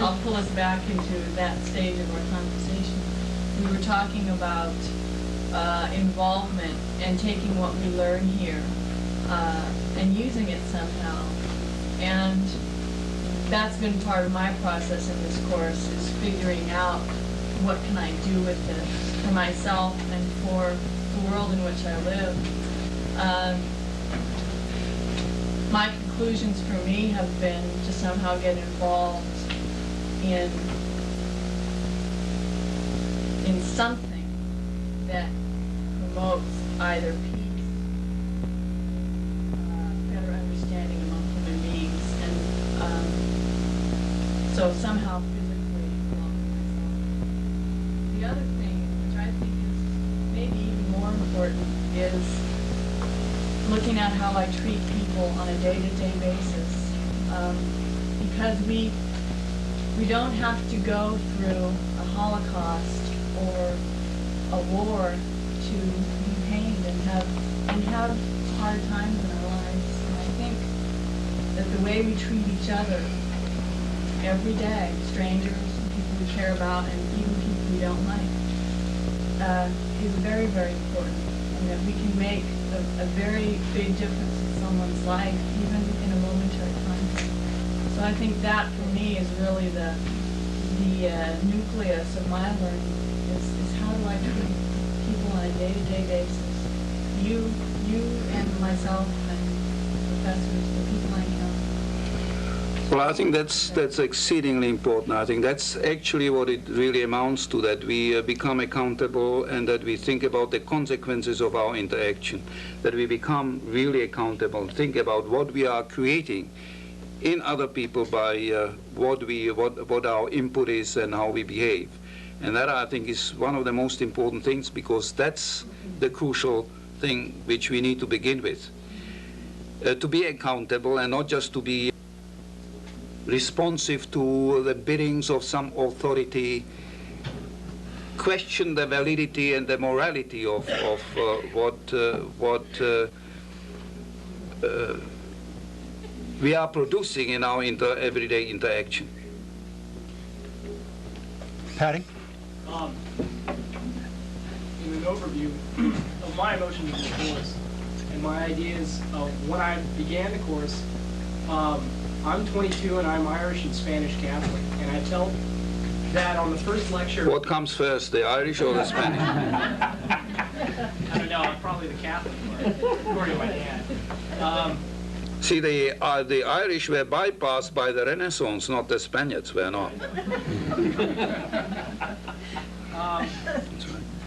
Speaker 10: I'll pull us back into that stage of our conversation. We were talking about involvement and taking what we learn here and using it somehow. And that's been part of my process in this course, is figuring out what can I do with this for myself and for the world in which I live. My conclusions for me have been to somehow get involved in something that promotes either peace, better understanding among human beings, and so somehow physically belong to myself. The other thing, which I think is maybe even more important, is looking at how I treat people on a day-to-day basis, because we don't have to go through a Holocaust or a war to be pained and have hard times in our lives. And I think that the way we treat each other every day, strangers, people we care about, and even people we don't like, is very, very important, and that we can make a very big difference in someone's life, even in a momentary time. So I think that, for me, is really the nucleus of my learning, is how do I treat people on a day-to-day basis? You and myself and professors, the people I encounter.
Speaker 2: Well, I think that's exceedingly important. I think that's actually what it really amounts to, that we become accountable and that we think about the consequences of our interaction, that we become really accountable, think about what we are creating in other people by what our input is and how we behave. And that, I think, is one of the most important things, because that's the crucial thing which we need to begin with. To be accountable and not just to be responsive to the biddings of some authority, question the validity and the morality of what we are producing in our everyday interaction.
Speaker 9: Patty?
Speaker 16: In an overview of my emotions in the course and my ideas of when I began the course, I'm 22 and I'm Irish and Spanish Catholic, and I tell that on the first lecture.
Speaker 2: What comes first, the Irish or the Spanish?
Speaker 16: I don't know, probably the Catholic part, according to my dad.
Speaker 2: See, the Irish were bypassed by the Renaissance, not the Spaniards were not.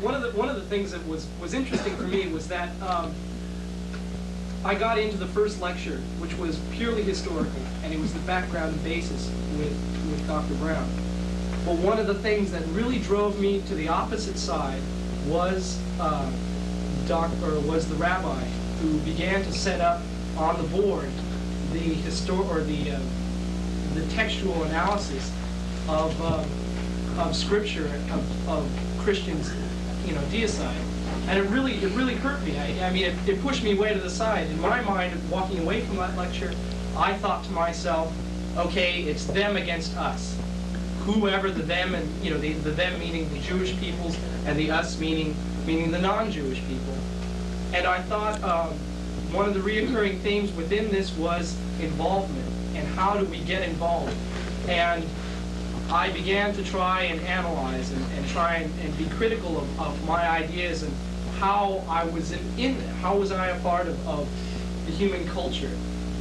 Speaker 16: One of the things that was interesting for me was that I got into the first lecture, which was purely historical, and it was the background and basis with Dr. Brown. But one of the things that really drove me to the opposite side was the rabbi who began to set up on the board the textual analysis of scripture of Christians, deicide. And it really hurt me. I mean, it pushed me way to the side. In my mind, walking away from that lecture, I thought to myself, okay, it's them against us. Whoever the them, and you know, the them meaning the Jewish peoples, and the us meaning the non-Jewish people. And I thought one of the reoccurring themes within this was involvement, and how do we get involved? And I began to try and analyze and try and be critical of my ideas and how I was how was I a part of the human culture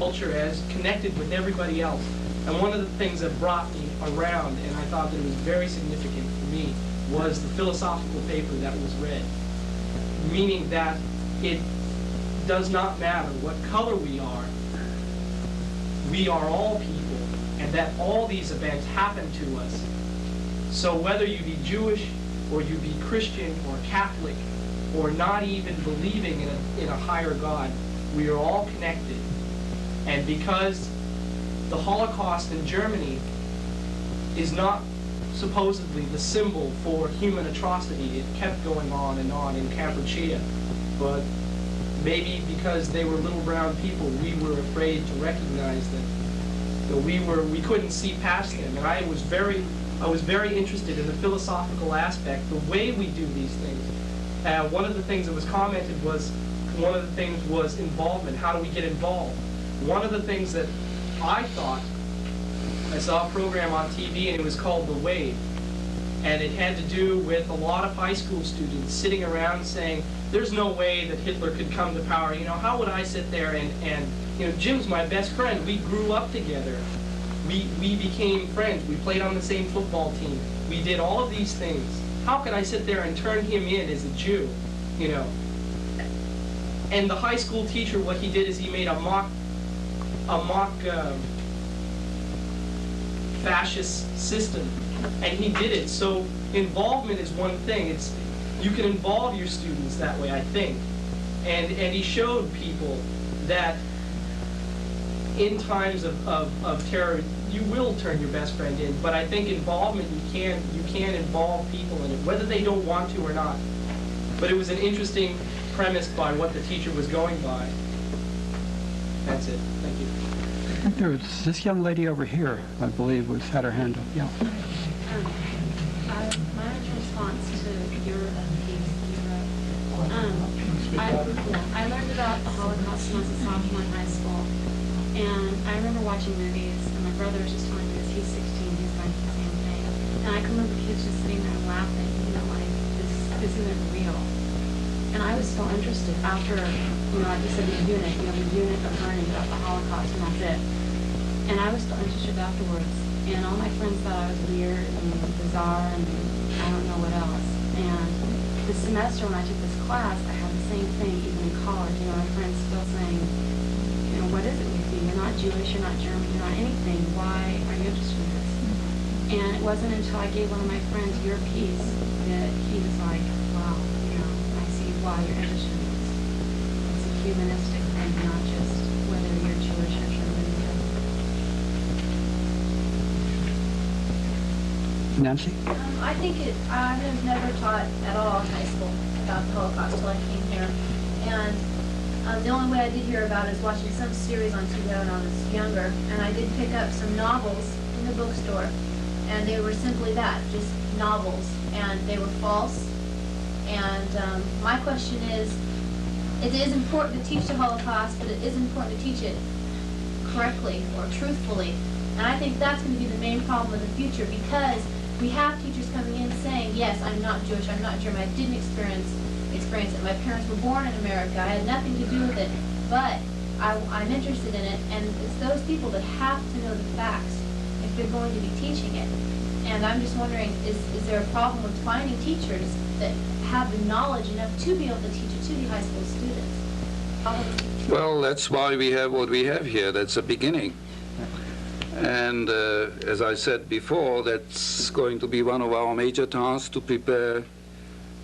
Speaker 16: as connected with everybody else. And one of the things that brought me around, and I thought that it was very significant for me, was the philosophical paper that was read. Meaning that it does not matter what color we are all people, and that all these events happen to us. So whether you be Jewish, or you be Christian, or Catholic, or not even believing in a higher God, we are all connected. And because the Holocaust in Germany is not supposedly the symbol for human atrocity, it kept going on in Kampuchea, but maybe because they were little brown people, we were afraid to recognize them. So we couldn't see past them. And I was very interested in the philosophical aspect, the way we do these things. One of the things that was commented was, involvement. How do we get involved? One of the things that I saw a program on TV, and it was called The Wave. And it had to do with a lot of high school students sitting around saying, there's no way that Hitler could come to power. You know, how would I sit there and you know, Jim's my best friend. We grew up together. We became friends. We played on the same football team. We did all of these things. How could I sit there and turn him in as a Jew? You know. And the high school teacher, what he did is he made a mock fascist system, and he did it. So involvement is one thing. You can involve your students that way, I think. And he showed people that in times of terror, you will turn your best friend in. But I think involvement, you can involve people in it, whether they don't want to or not. But it was an interesting premise by what the teacher was going by. That's it. Thank you.
Speaker 9: There's this young lady over here, I believe, had her hand up. Yeah.
Speaker 1: My response to your piece, I learned about the Holocaust when I was a sophomore in high school, and I remember watching movies, and my brother was just telling me this. He's 16, he's going through the same thing, and I can remember kids just sitting there laughing, you know, like this isn't real. And I was still interested after, you know, like you said, the unit of learning about the Holocaust, and that's it. And I was still interested afterwards. And all my friends thought I was weird and bizarre and I don't know what else. And this semester when I took this class, I had the same thing, even in college. You know, my friends still saying, you know, what is it with you? You're not Jewish, you're not German, you're not anything. Why are you interested in this? And it wasn't until I gave one of my friends your piece that he was like, wow, you know, I see why you're interested in this. It's a humanistic thing, not just whether you're Jewish or German.
Speaker 9: Nancy?
Speaker 21: I think I was never taught at all in high school about the Holocaust until I came here. And the only way I did hear about it is watching some series on TV when I was younger. And I did pick up some novels in the bookstore. And they were simply that, just novels. And they were false. And my question is, it is important to teach the Holocaust, but it is important to teach it correctly or truthfully. And I think that's going to be the main problem in the future, because we have teachers coming in saying, yes, I'm not Jewish, I'm not German, I didn't experience it. My parents were born in America, I had nothing to do with it, but I'm interested in it, and it's those people that have to know the facts if they're going to be teaching it. And I'm just wondering, is there a problem with finding teachers that have the knowledge enough to be able to teach it to the high school students?
Speaker 2: Well, that's why we have what we have here. That's a beginning. And as I said before, that's going to be one of our major tasks, to prepare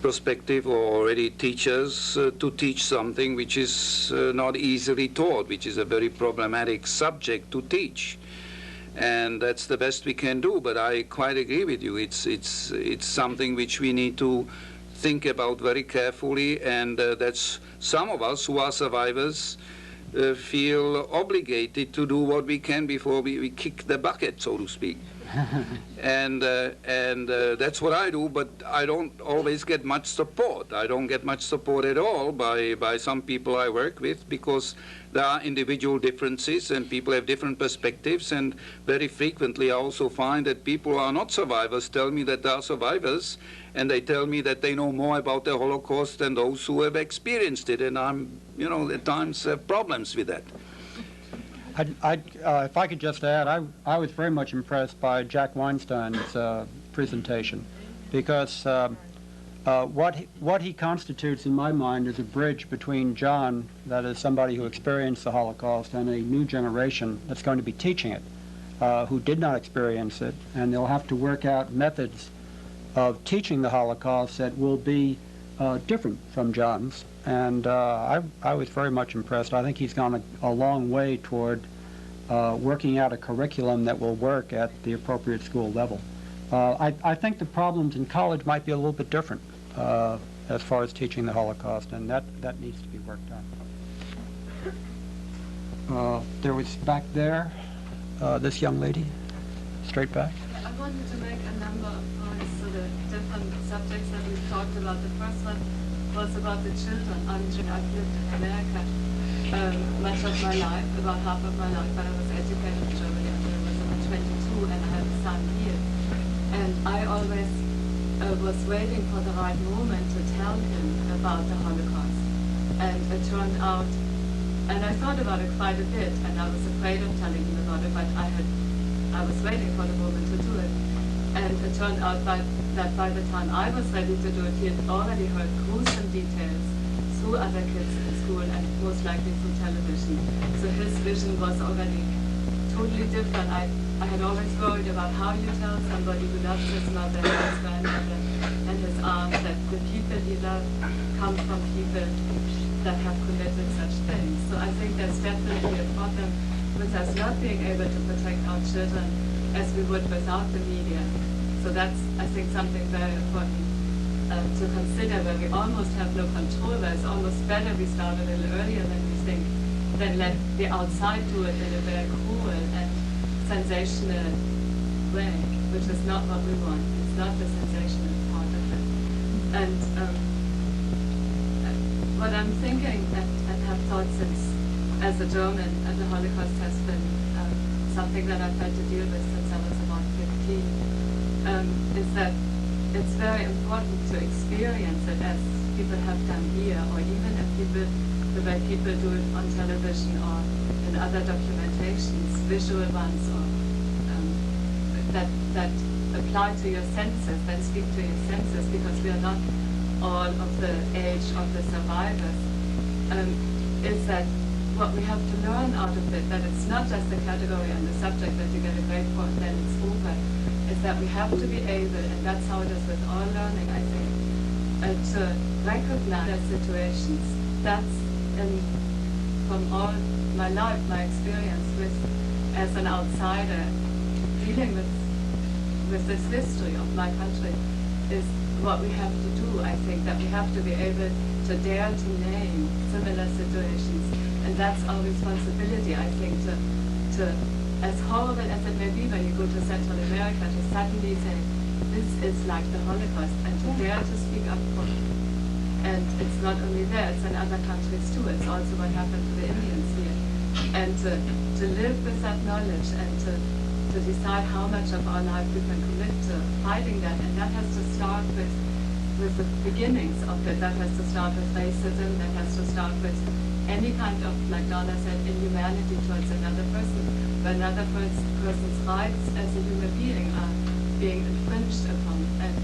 Speaker 2: prospective or already teachers to teach something which is not easily taught, which is a very problematic subject to teach. And that's the best we can do, but I quite agree with you. It's something which we need to think about very carefully, and that's some of us who are survivors feel obligated to do what we can before we kick the bucket, so to speak. and that's what I do, but I don't always get much support. I don't get much support at all by some people I work with, because there are individual differences and people have different perspectives, and very frequently I also find that people who are not survivors tell me that they are survivors, and they tell me that they know more about the Holocaust than those who have experienced it, and I'm, at times have problems with that.
Speaker 9: If I could just add, I was very much impressed by Jack Weinstein's presentation, because what he constitutes in my mind is a bridge between John, that is somebody who experienced the Holocaust, and a new generation that's going to be teaching it, who did not experience it, and they'll have to work out methods of teaching the Holocaust that will be different from John's. And I was very much impressed. I think he's gone a long way toward working out a curriculum that will work at the appropriate school level. I think the problems in college might be a little bit different as far as teaching the Holocaust, and that needs to be worked on. There was back there, this young lady, straight back.
Speaker 3: I wanted to make a number of points to the different subjects that we've talked about. The first one was about the children. I've lived in America much of my life, about half of my life, but I was educated in Germany until I was 22, and I had a son here. And I always was waiting for the right moment to tell him about the Holocaust. And it turned out, and I thought about it quite a bit, and I was afraid of telling him about it, but I was waiting for the moment to do it. And it turned out that by the time I was ready to do it, he had already heard gruesome details through other kids in school and most likely through television. So his vision was already totally different. I had always worried about how you tell somebody who loves his mother and his grandmother and his aunt that the people he loved come from people that have committed such things. So I think there's definitely a problem with us not being able to protect our children as we would without the media. So that's, I think, something very important to consider, where we almost have no control, where it's almost better we start a little earlier than we think, than let the outside do it in a very cruel and sensational way, which is not what we want. It's not the sensational part of it. And what I'm thinking, and have thought since, as a German, the Holocaust has been something that I've had to deal with since I was about 15, is that it's very important to experience it as people have done here, or even if the way people do it on television or in other documentations, visual ones, or that apply to your senses, that speak to your senses, because we are not all of the age of the survivors, is that what we have to learn out of it, that it's not just the category and the subject that you get a grade for and then it's over, is that we have to be able, and that's how it is with all learning, I think, to recognize situations. That's from all my life, my experience with, as an outsider, dealing with this history of my country, is what we have to do. I think that we have to be able to dare to name similar situations, and that's our responsibility, I think, to as horrible as it may be when you go to Central America, to suddenly say, this is like the Holocaust, and to dare to speak up for it. And it's not only there, it's in other countries too. It's also what happened to the Indians here. And to live with that knowledge, and to decide how much of our life we can commit to fighting that. And that has to start with the beginnings of it. That has to start with racism, that has to start with any kind of, like Donna said, inhumanity towards another person, where another person's rights as a human being are being infringed upon. And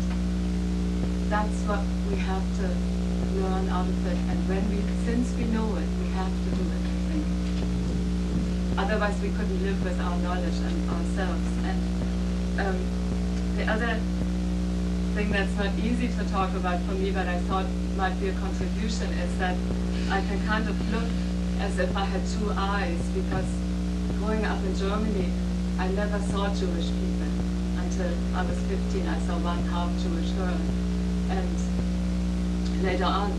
Speaker 3: that's what we have to learn out of it. And since we know it, we have to do it, I think. Otherwise we couldn't live with our knowledge and ourselves. And the other thing that's not easy to talk about for me, but I thought might be a contribution, is that I can kind of look as if I had two eyes, because growing up in Germany, I never saw Jewish people until I was 15. I saw one half Jewish girl. And later on,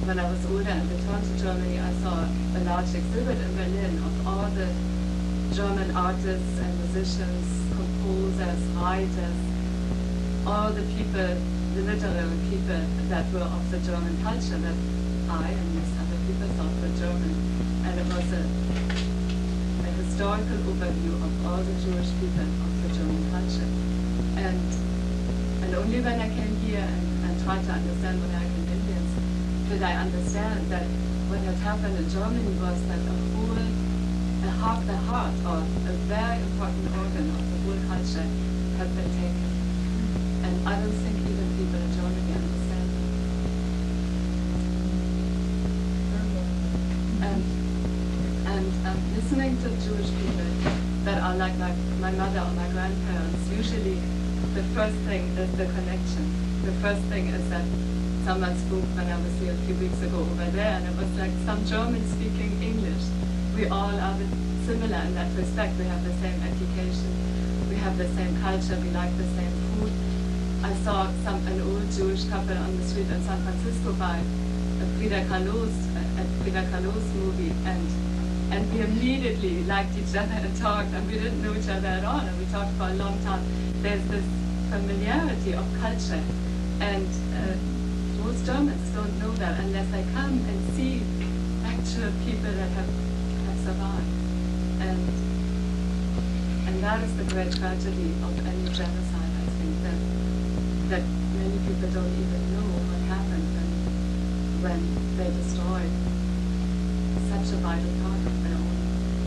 Speaker 3: when I was older and returned to Germany, I saw a large exhibit in Berlin of all the German artists and musicians, composers, writers, all the people, the literary people that were of the German culture that I and most other people thought were German. And it was a historical overview of all the Jewish people of the German culture. And only when I came here and tried to understand American Indians did I understand that what had happened in Germany was that the heart or a very important organ of the whole culture had been taken. And I don't think even people in Germany understand that. And listening to Jewish people that are like my mother or my grandparents, usually the first thing is the connection. The first thing is that someone spoke when I was here a few weeks ago over there, and it was like some German speaking English. We all are similar in that respect. We have the same education, we have the same culture, we like the same food. I saw an old Jewish couple on the street in San Francisco by a Frida Kahlo's movie, and we immediately liked each other and talked, and we didn't know each other at all, and we talked for a long time. There's this familiarity of culture, and most Germans don't know that unless they come and see actual people that have survived. And that is the great tragedy of any genocide, I think, that many people don't even know what happened when they destroyed such a vital part of their own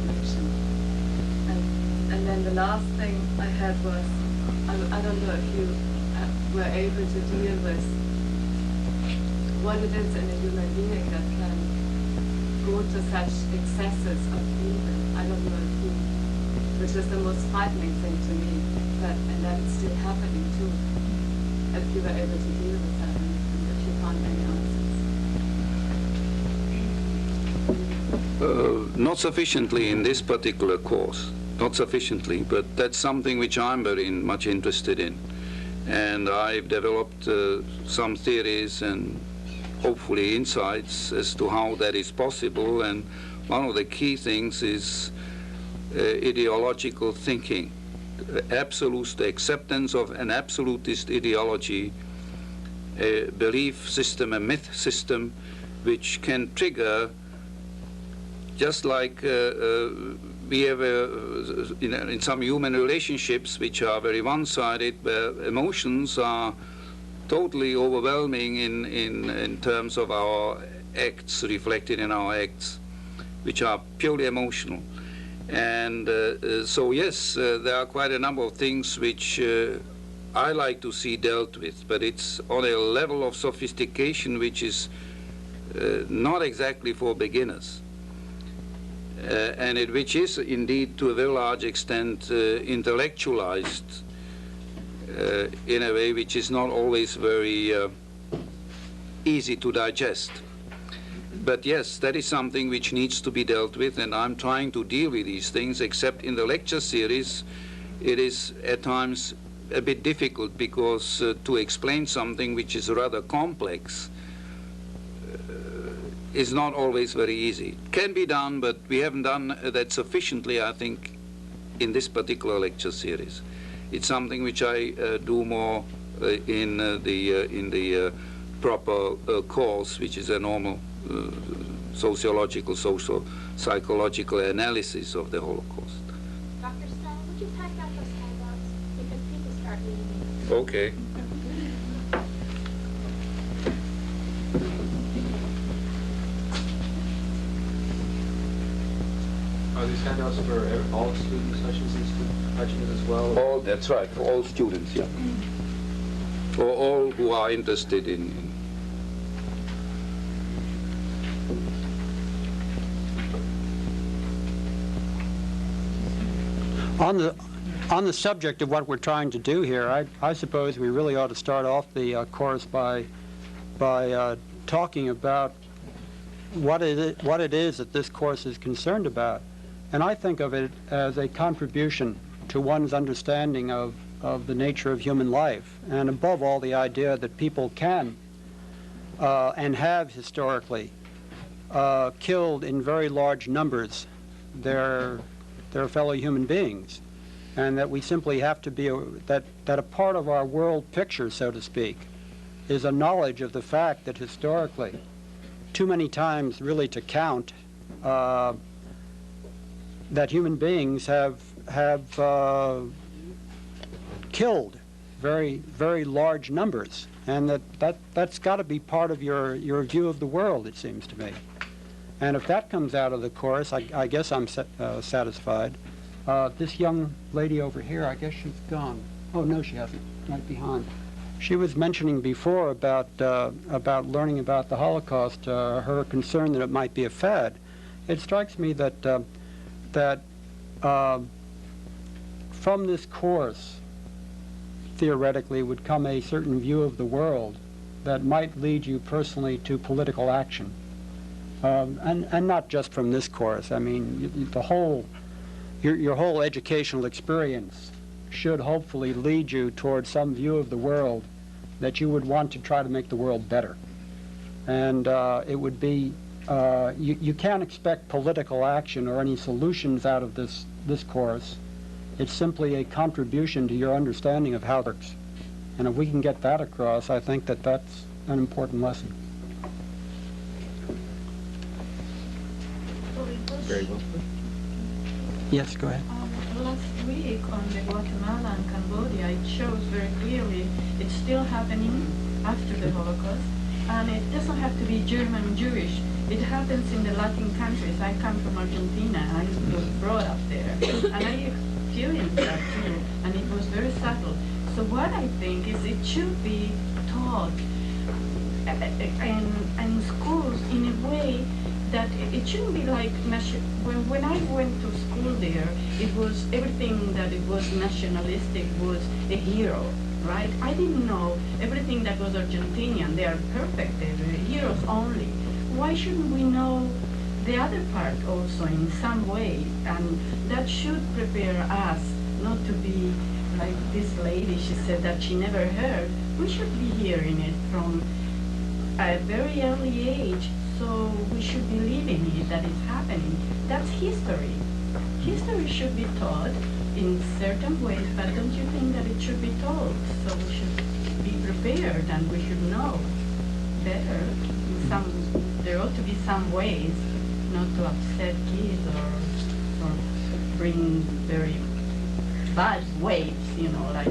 Speaker 3: nation. And then the last thing I had was, I don't know if you were able to deal with what it is in a human being that can go to such excesses of evil. I don't know if you, which is the most frightening thing to me, and that it's still happening too. If you were able to deal with that, and if you found any answers.
Speaker 2: Not sufficiently in this particular course, not sufficiently, but that's something which I'm very much interested in. And I've developed some theories and hopefully insights as to how that is possible. And one of the key things is ideological thinking, the acceptance of an absolutist ideology, a belief system, a myth system, which can trigger, just like we have in some human relationships which are very one-sided, where emotions are totally overwhelming in terms of our acts, reflected in our acts, which are purely emotional. And so yes, there are quite a number of things which I like to see dealt with, but it's on a level of sophistication which is not exactly for beginners. And which is indeed to a very large extent intellectualized in a way which is not always very easy to digest. But yes, that is something which needs to be dealt with, and I'm trying to deal with these things, except in the lecture series it is at times a bit difficult, because to explain something which is rather complex is not always very easy. It can be done, but we haven't done that sufficiently, I think, in this particular lecture series. It's something which I do more in the proper course, which is a normal sociological, social, psychological analysis of the Holocaust.
Speaker 21: Dr. Steiner, would you pass out those handouts? Because people start reading.
Speaker 2: Okay.
Speaker 4: Are these handouts for all student sessions and student packages as well?
Speaker 2: All, that's right, for all students, yeah. For all who are interested in
Speaker 9: On the subject of what we're trying to do here, I suppose we really ought to start off the course by talking about what it is that this course is concerned about. And I think of it as a contribution to one's understanding of the nature of human life, and above all the idea that people can and have historically killed in very large numbers their fellow human beings, and that we simply have to be, that a part of our world picture, so to speak, is a knowledge of the fact that historically, too many times really to count, that human beings have killed very large numbers, and that's got to be part of your view of the world, it seems to me. And if that comes out of the course, I guess I'm satisfied. This young lady over here, I guess she's gone. Oh, no, she hasn't. Right behind. She was mentioning before about learning about the Holocaust, her concern that it might be a fad. It strikes me that from this course, theoretically, would come a certain view of the world that might lead you personally to political action. And not just from this course. I mean, your whole educational experience should hopefully lead you towards some view of the world that you would want to try to make the world better. And it would be, you can't expect political action or any solutions out of this course. It's simply a contribution to your understanding of how it works. And if we can get that across, I think that that's an important lesson.
Speaker 5: Very well.
Speaker 9: Yes, go ahead.
Speaker 20: Last week on the Guatemala and Cambodia, it shows very clearly it's still happening after the Holocaust, and it doesn't have to be German Jewish. It happens in the Latin countries. I come from Argentina. I was brought up there, and I experienced that too, and it was very subtle. So what I think is it should be taught in schools in a way that it shouldn't be like, when I went to school there, it was everything that it was nationalistic was a hero, right? I didn't know everything that was Argentinian. They are perfect, they're heroes only. Why shouldn't we know the other part also in some way? And that should prepare us not to be like this lady, she said that she never heard. We should be hearing it from a very early age. So we should believe in it, that it's happening. That's history. History should be taught in certain ways, but don't you think that it should be told? So we should be prepared and we should know better. There ought to be some ways not to upset kids or bring very bad waves, you know, like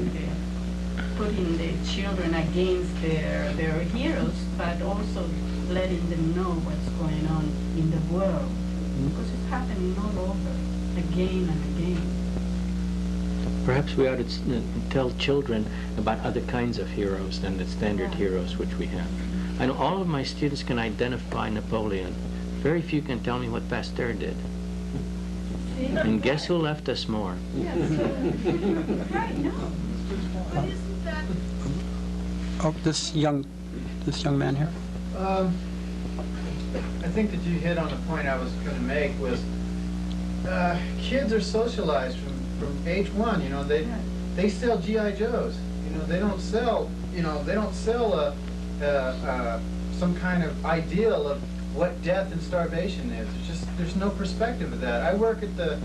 Speaker 20: putting the children against their heroes, but also letting them know what's going on in the world, because it's happening all over, again and again.
Speaker 14: Perhaps we ought to tell children about other kinds of heroes than the standard heroes which we have. I know all of my students can identify Napoleon. Very few can tell me what Pasteur did. And guess who left us more?
Speaker 20: Right, no. But isn't that...
Speaker 9: Oh, this young man here.
Speaker 6: I think that you hit on the point I was going to make was kids are socialized from age one. You know, they sell GI Joes. You know, they don't sell some kind of ideal of what death and starvation is. There's no perspective of that. I work at the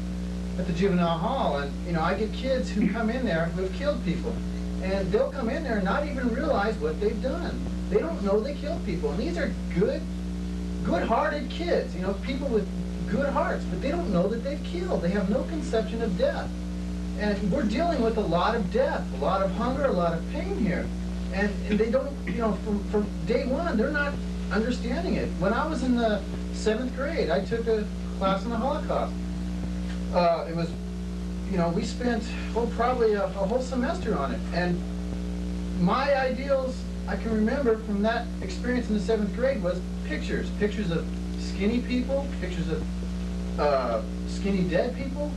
Speaker 6: juvenile hall, and you know, I get kids who come in there who have killed people, and they'll come in there and not even realize what they've done. They don't know they killed people, and these are good-hearted kids, you know, people with good hearts, but they don't know that they've killed. They have no conception of death. And we're dealing with a lot of death, a lot of hunger, a lot of pain here. And they don't, you know, from day one, they're not understanding it. When I was in the 7th grade, I took a class on the Holocaust. It was, you know, we spent, probably a whole semester on it. And my ideals, I can remember from that experience in the 7th grade was pictures of skinny people, pictures of skinny dead people,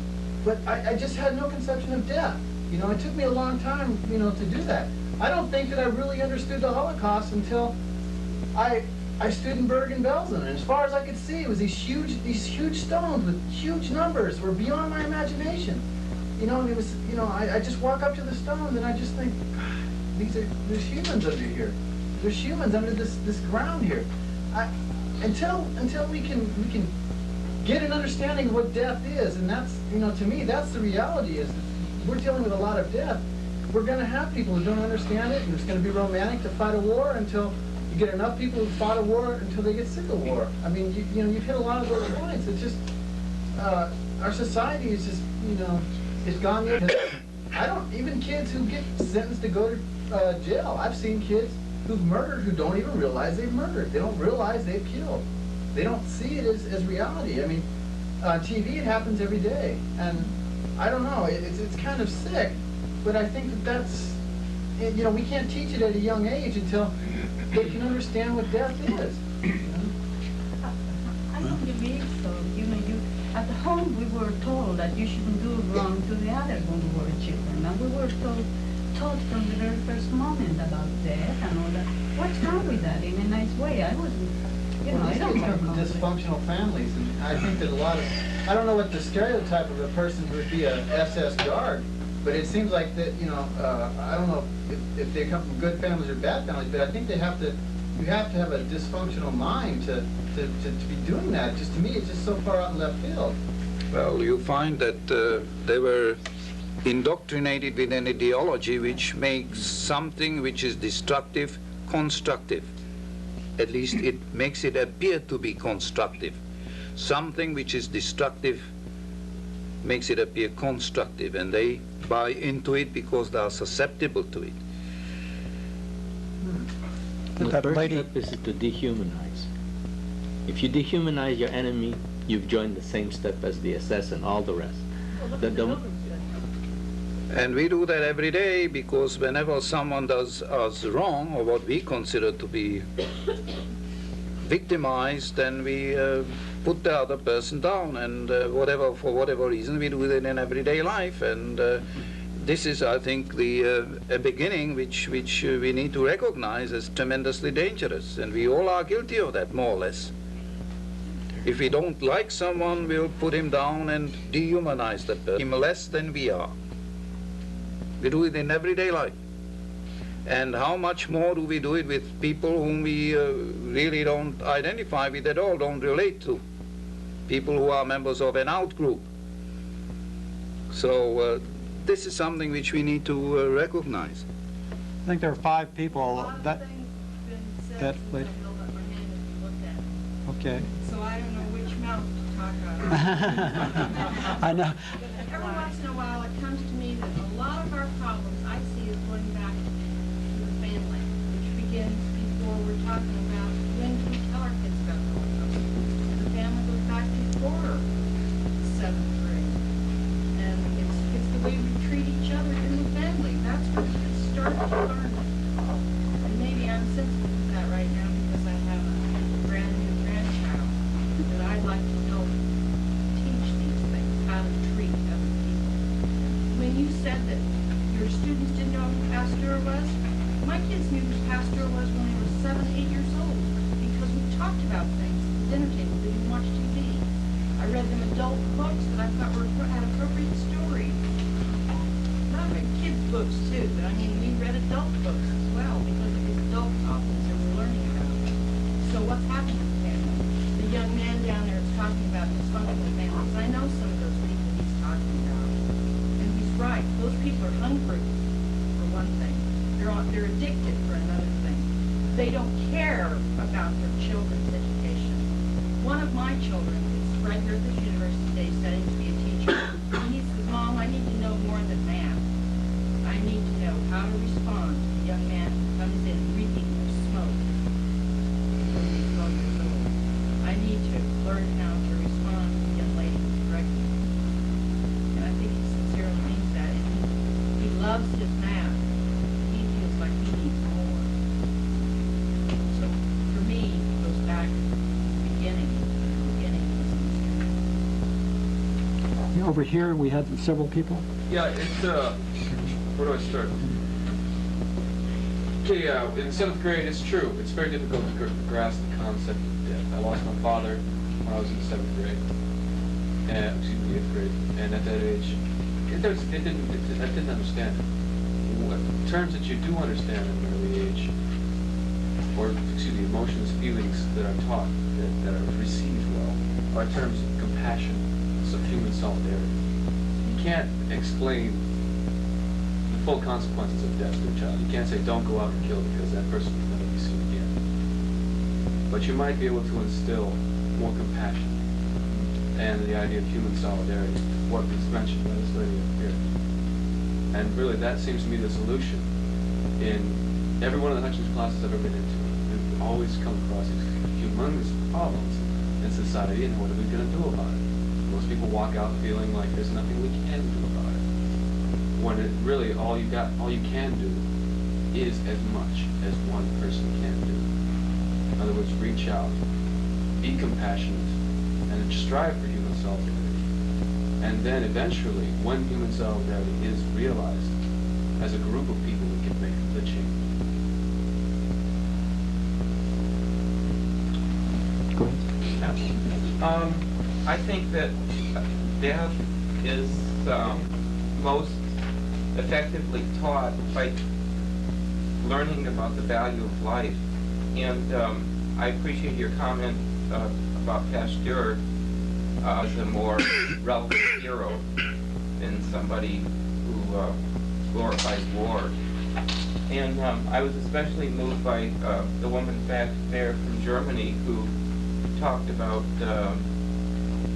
Speaker 6: but I just had no conception of death. You know, it took me a long time, you know, to do that. I don't think that I really understood the Holocaust until I stood in Bergen-Belsen, and as far as I could see, it was these huge stones with huge numbers were beyond my imagination. You know, and it was, you know, I just walk up to the stones and I just think, God, there's humans under here. there's humans under this ground here. Until we can get an understanding of what death is, and that's, to me, that's the reality, is that we're dealing with a lot of death. We're going to have people who don't understand it, and it's going to be romantic to fight a war until you get enough people who fought a war until they get sick of war. I mean, you've hit a lot of those points. It's just, our society is just, it's gone. Even kids who get sentenced to go to jail. I've seen kids who've murdered who don't even realize they've murdered. They don't realize they've killed. They don't see it as reality. I mean, on TV it happens every day, and I don't know. It's kind of sick, but I think that's, we can't teach it at a young age until they can understand what death is.
Speaker 17: I don't believe so. At home we were told that you shouldn't do wrong to the other when we were children, and we were taught from the very first moment about death and all that. What's wrong with that in a nice way? I wasn't, I don't
Speaker 6: come from dysfunctional families, and I think that a lot of, I don't know what the stereotype of a person who would be a SS guard, but it seems like that, I don't know if they come from good families or bad families, but I think you have to have a dysfunctional mind to be doing that. Just to me, it's just so far out in left field.
Speaker 7: Well, you find that they were indoctrinated with an ideology which makes something which is destructive constructive. At least it makes it appear to be constructive. Something which is destructive makes it appear constructive, and they buy into it because they are susceptible to it.
Speaker 14: The first step is to dehumanize. If you dehumanize your enemy, you've joined the same step as the SS and all the rest.
Speaker 7: And we do that every day, because whenever someone does us wrong, or what we consider to be victimized, then we put the other person down, and for whatever reason, we do it in everyday life. And this is, I think, a beginning which we need to recognize as tremendously dangerous, and we all are guilty of that, more or less. If we don't like someone, we'll put him down and dehumanize that person, him less than we are. We do it in everyday life. And how much more do we do it with people whom we really don't identify with at all, don't relate to? People who are members of an out-group. So this is something which we need to recognize.
Speaker 9: I think there are 5 people that lady. Okay.
Speaker 22: So I don't know which mouth to talk out of.
Speaker 9: I know.
Speaker 22: Every once in a while it comes to me that a lot of our problems I see is going back to the family, which begins before we're talking about when do we tell our kids about the Holocaust. The family goes back before 7th grade. And it's the way we treat each other in the family. That's where the kids start to learn it. And maybe I'm sensitive to that right now because I have a brand new grandchild that I'd like to know, teach these things, how to treat other people. When you said that your students didn't know who Pasteur was, my kids knew who Pasteur was when they were 7, 8 years old because we talked about things at the dinner table. They didn't watch TV. I read them adult books that I thought had appropriate stories. I read kids' books too, but I mean, we read adult books as well because it was adult topics that we're learning about. So what's happening with families? The young man down there is talking about dysfunctional families. I know some of those people he's talking about. And he's right. Those people are hungry, for one thing. They're addicted for another thing. They don't care about their children's education. One of my children is right here at this university today studying to be a teacher. And he says, Mom, I need to know more than math. I need to know how to respond to a young man who comes in reeking of smoke. I need to learn how to respond to a young lady who's pregnant. And I think he sincerely means that. And he loves his math. He feels like he needs more. So for me, it goes back to the beginning of this mystery.
Speaker 9: Over here, we had several people.
Speaker 23: Yeah, it's, where do I start? Okay, in 7th grade, it's true. It's very difficult to grasp the concept of death. I lost my father when I was in 7th grade. Excuse me, 8th grade. And at that age, I didn't understand it. Terms that you do understand at an early age, or excuse me, emotions, feelings that are taught, that are received well, are terms of compassion, some human solidarity. You can't explain the full consequences of death to a child. You can't say, don't go out and kill because that person will never be seen again. But you might be able to instill more compassion and the idea of human solidarity, what is mentioned by this lady up here. And really, that seems to me the solution. In every one of the Hutchins classes I've ever been into, we've always come across these humongous problems in society, and what are we going to do about it? Most people walk out feeling like there's nothing we can do about it. When it really, all you can do is as much as one person can do. In other words, reach out, be compassionate, and strive for human solidarity. And then eventually, when human solidarity is realized, as a group of people, we can make the change.
Speaker 9: Go ahead.
Speaker 11: I think that death is most effectively taught by learning about the value of life. And I appreciate your comment about Pasteur as a more relevant hero than somebody who glorifies war. And I was especially moved by the woman back there from Germany who talked about,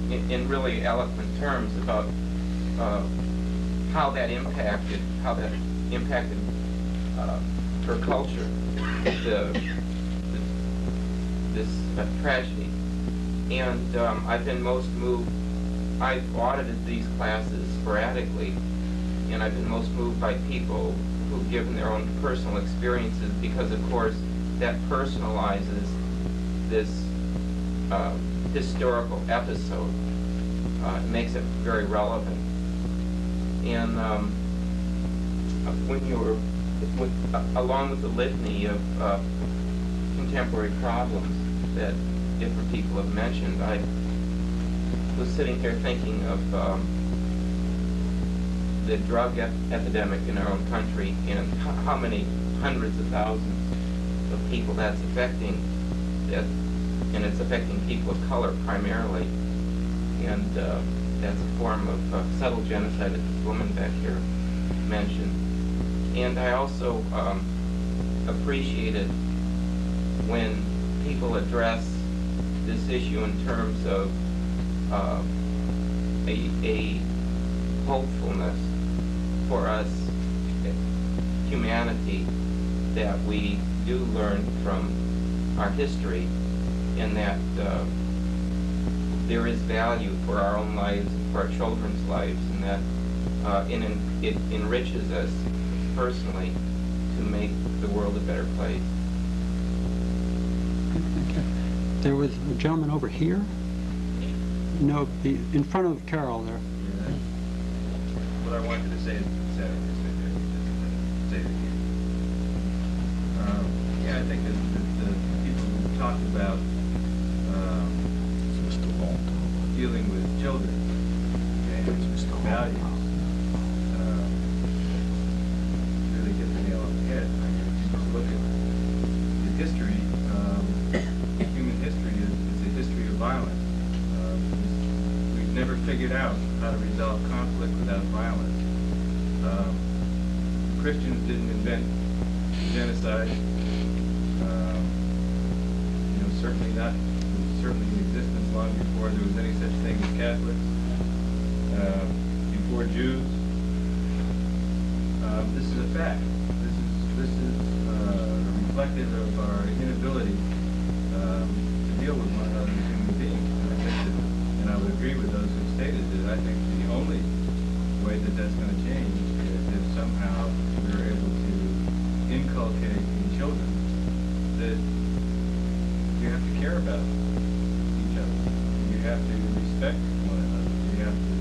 Speaker 11: in really eloquent terms, about how that impacted her culture, this tragedy. And I've been most moved. I've audited these classes sporadically, and I've been most moved by people who've given their own personal experiences, because of course that personalizes this historical episode. It makes it very relevant. And when you were, along with the litany of contemporary problems that different people have mentioned, I was sitting here thinking of the drug epidemic in our own country, and how many hundreds of thousands of people that's affecting, and it's affecting people of color primarily. And that's a form of subtle genocide that this woman back here mentioned. And I also appreciated when people address this issue in terms of a hopefulness for us, humanity, that we do learn from our history, and that there is value for our own lives, for our children's lives, and that it enriches us personally to make the world a better place.
Speaker 9: Okay. There was a gentleman over here. No, in front of Carol there.
Speaker 13: Yeah. What I wanted to say is say it again. Yeah, I think that the people who talked about dealing with children and values really get the nail on the head. I mean, if you just look at the history, human history is a history of violence. We've never figured out how to resolve conflict without violence. Christians didn't invent genocide. Certainly in existence long before there was any such thing as Catholics, before Jews. This is a fact. This is reflective of our inability to deal with one another as human beings. And I think that, and I would agree with those who stated that I think the only way that that's going to change is if somehow we're able to inculcate in children that you have to care about each other. You have to respect one another. You have to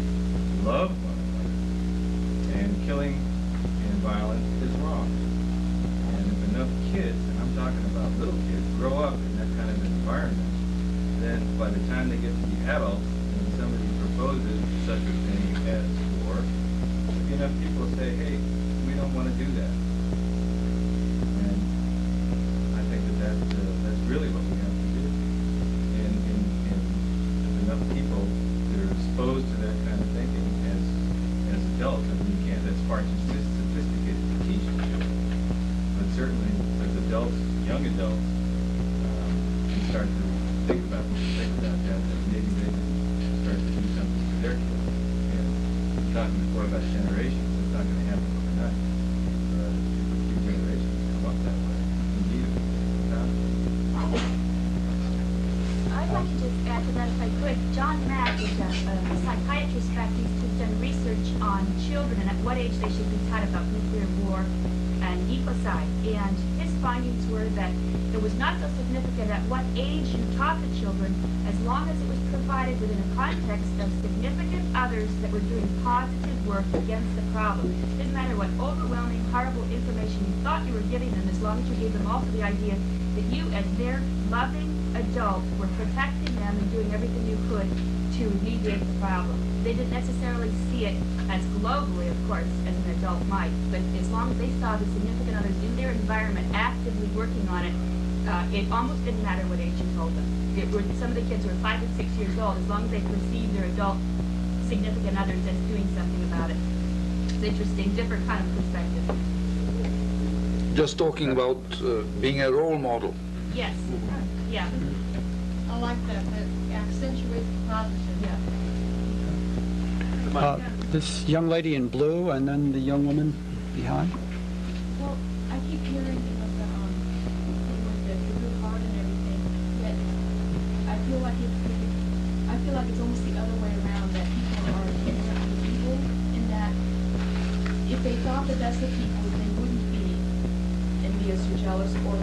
Speaker 13: love one another. And killing and violence is wrong. And if enough kids, and I'm talking about little kids, grow up in that kind of environment, then by the time they get to be adults, and somebody proposes such a thing as war, enough people say, hey, we don't want to do that. And I think that that's start to think about that, that maybe they can start to do something for their kids. And we're talking before about generations. It's not going to happen overnight. It took a few generations to come up that way. Indeed,
Speaker 12: I'd like to just add to that if I could. John Mack is a psychiatrist back east who's done research on children and at what age they should be taught about nuclear war and ecocide. And his findings were that it was not so significant at what age you taught the children, as long as it was provided within a context of significant others that were doing positive work against the problem. It didn't matter what overwhelming, horrible information you thought you were giving them, as long as you gave them also the idea that you, as their loving adult, were protecting them and doing everything you could to alleviate the problem. They didn't necessarily see it as globally, of course, as an adult might, but as long as they saw the significant others in their environment actively working on it, it almost didn't matter what age you told them. Some of the kids were 5 and 6 years old, as long as they perceived their adult significant others as doing something about it. It's interesting, different kind of perspective.
Speaker 7: Just talking about being a role model.
Speaker 12: Yes. Yeah.
Speaker 22: I like that. That accentuates the positive.
Speaker 12: Yeah.
Speaker 9: This young lady in blue and then the young woman behind.
Speaker 21: Well, I keep hearing with the good heart and everything, yet I feel like it's almost the other way around, that people are inherently evil, in that if they thought the best of people, they wouldn't be envious or jealous or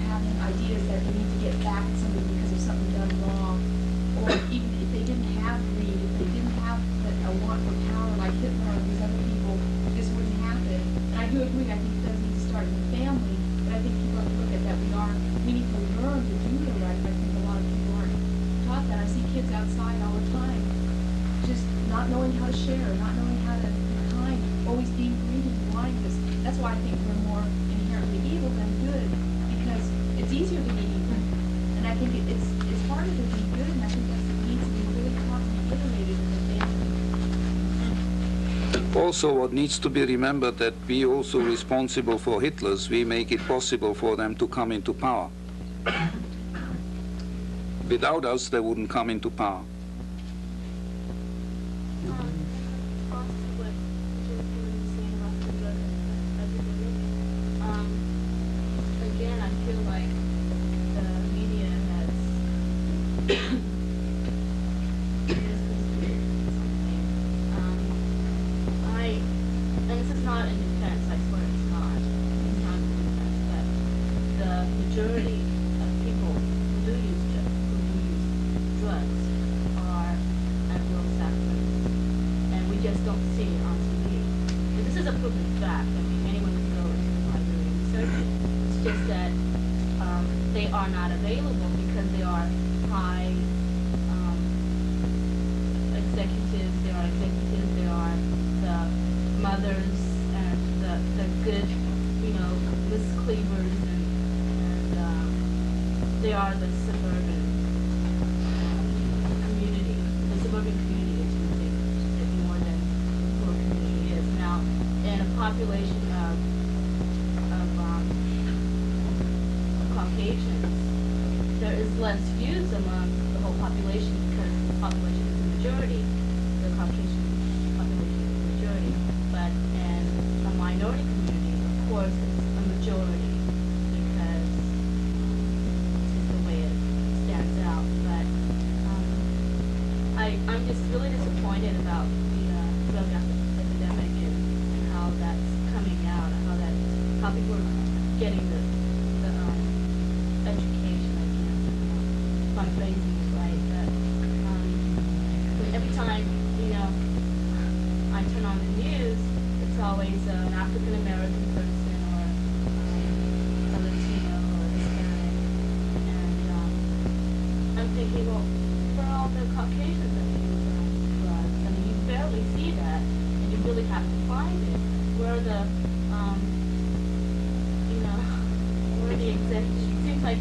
Speaker 21: having ideas that they need to get back at somebody because of something done wrong, or even if they didn't have greed, if they didn't have a want for power like Hitler or these other people, this wouldn't happen. And I do agree, I think it does need to start in the family, but I think people have to look at that. We need to learn to do the right. I think a lot of people aren't taught that. I see kids outside all the time, just not knowing how to share, not knowing how to be kind, always being greedy and lying. That's why I think we're more inherently evil than good, because it's easier to be evil. And I think it's harder to be good, and I think that needs to be really taught and iterated in the family.
Speaker 7: Also, what needs to be remembered that we also responsible for Hitlers. We make it possible for them to come into power. Without us, they wouldn't come into power.
Speaker 19: Again, I feel like the media has and this is not in defense, I swear it's not. It's not in defense, but the majority of people who do use drugs are at will sufferers, and we just don't see it on TV. But this is a proven fact. I mean, anyone can go into the library and research it. It's just that they are not available because they are high executives, there are the mothers and the good, Miss Cleavers, and they are the suburban community. The suburban community is more than the poor community is. Now, in a population of Caucasians, there is less views among the whole population because the population is the majority. The Caucasian population is the majority. But in a minority community, of course, it's a majority because it's just the way it stands out. But I'm just really disappointed about the drug epidemic and how that's coming out, and how people are getting the education, I guess, if I'm phrasing it right. But every time, I turn on the news, it's always an African-American person or a Latino or a Hispanic. And I'm thinking, well, where are all the Caucasians that use drugs? I mean, you barely see that, and you really have to find it. Where are the, where are the executives? It seems like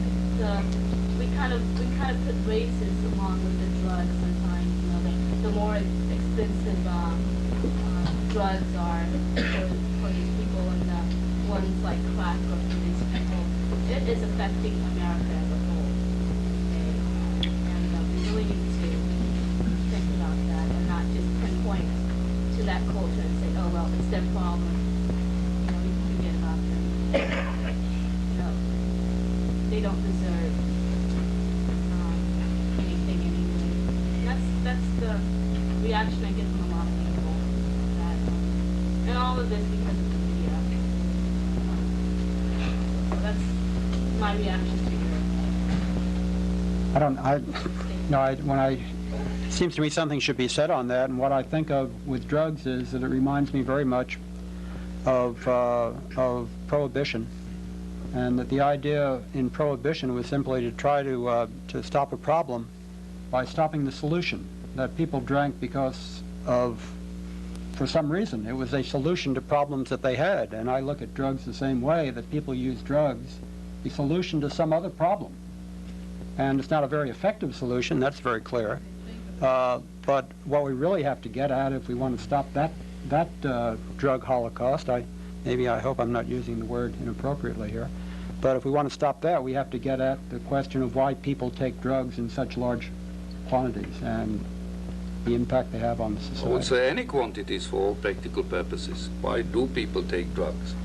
Speaker 19: we kind of put races along with the drugs sometimes. The more expensive drugs are for these people, and the ones like crack or for these people, it is affecting America as a whole. that's the reaction I get from a lot of people. That, and all of this because of the media. So that's my reaction to it.
Speaker 9: It seems to me something should be said on that, and what I think of with drugs is that it reminds me very much of prohibition, and that the idea in prohibition was simply to try to stop a problem by stopping the solution, that people drank because of, for some reason, it was a solution to problems that they had, and I look at drugs the same way, that people use drugs, the solution to some other problem. And it's not a very effective solution, that's very clear. But what we really have to get at, if we want to stop that drug holocaust, I hope I'm not using the word inappropriately here, but if we want to stop that, we have to get at the question of why people take drugs in such large quantities and the impact they have on the society.
Speaker 7: Also any quantities for all practical purposes. Why do people take drugs?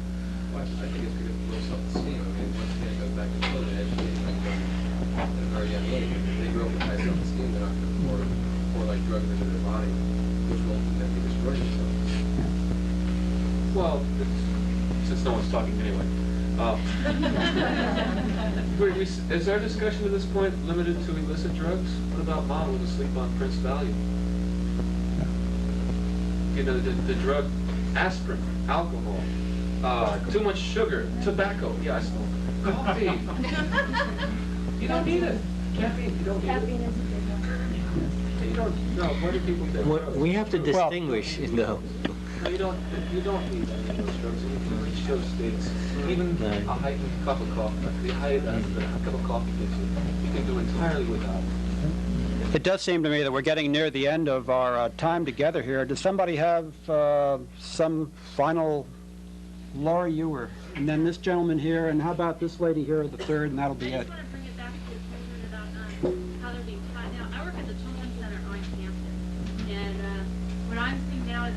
Speaker 23: Well, I think it's because of low self-esteem. I mean, once again, it goes back to children, educating them at a very young age. If they grow up with high self-esteem, they're not going to pour like drugs into their body, which will ultimately destroy themselves. Well, since no one's talking anyway. Is our discussion at this point limited to illicit drugs? What about Mom with asleep on Prince Value? You know, the drug aspirin, alcohol, too much sugar, tobacco. Yeah, I smoke. Coffee. You don't need it. Caffeine, you don't need it.
Speaker 21: Caffeine is a big one.
Speaker 23: You don't, no, what do people take?
Speaker 14: We have to distinguish, though.
Speaker 23: No, you don't need any of those drugs. You can reach those states. Even a heightened cup of coffee, the height that a cup of coffee gives you can do entirely without.
Speaker 9: It does seem to me that we're getting near the end of our time together here. Does somebody have some final? Laura, you were, and then this gentleman here, and how about this lady here, the third, and that'll be it.
Speaker 21: I just want to bring it back to the children about how they're being taught now. I work at the Children's Center on campus, and what I'm seeing now is,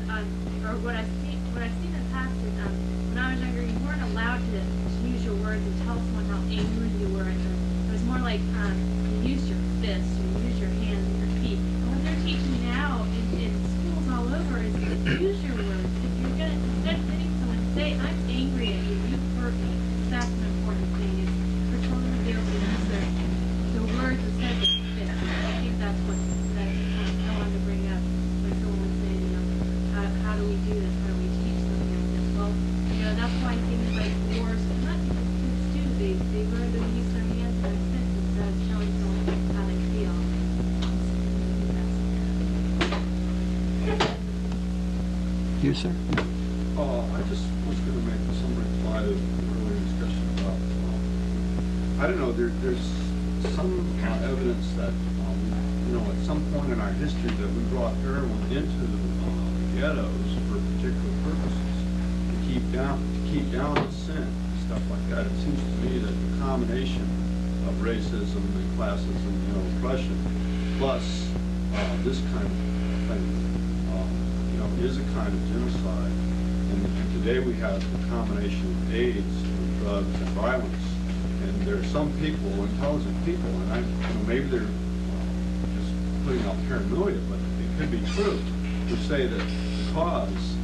Speaker 21: or what I've seen in the past is, when I was younger, you weren't allowed to use your words and tell someone how angry you were. It was more like you use your fists, or you use your hands and your feet. And what they're teaching now in schools all over is use your words. If you're gonna, instead of hitting someone, say, I'm angry at you, you hurt me. That's an important thing, is for children to be able to use their words instead of their fists. I think that's what I wanted to bring up when someone was saying, you know, how do we do this? How do we teach them this? Well, you know, that's why things like wars, and not just kids do, they learn to use their hands and their fists instead of telling someone how they feel.
Speaker 9: You, sir?
Speaker 8: I just was going to make some reply to the earlier discussion about, I don't know, there's some evidence that, you know, at some point in our history that we brought heroin into the ghettos for particular purposes, to keep down the sin and stuff like that. It seems to me that the combination of racism and classism, you know, oppression, plus this kind of thing, you know, is a kind of genocide. And today we have the combination of AIDS and drugs and violence. And there are some people, intelligent people, and I, you know, maybe they're just putting out paranoia, but it could be true, to say that because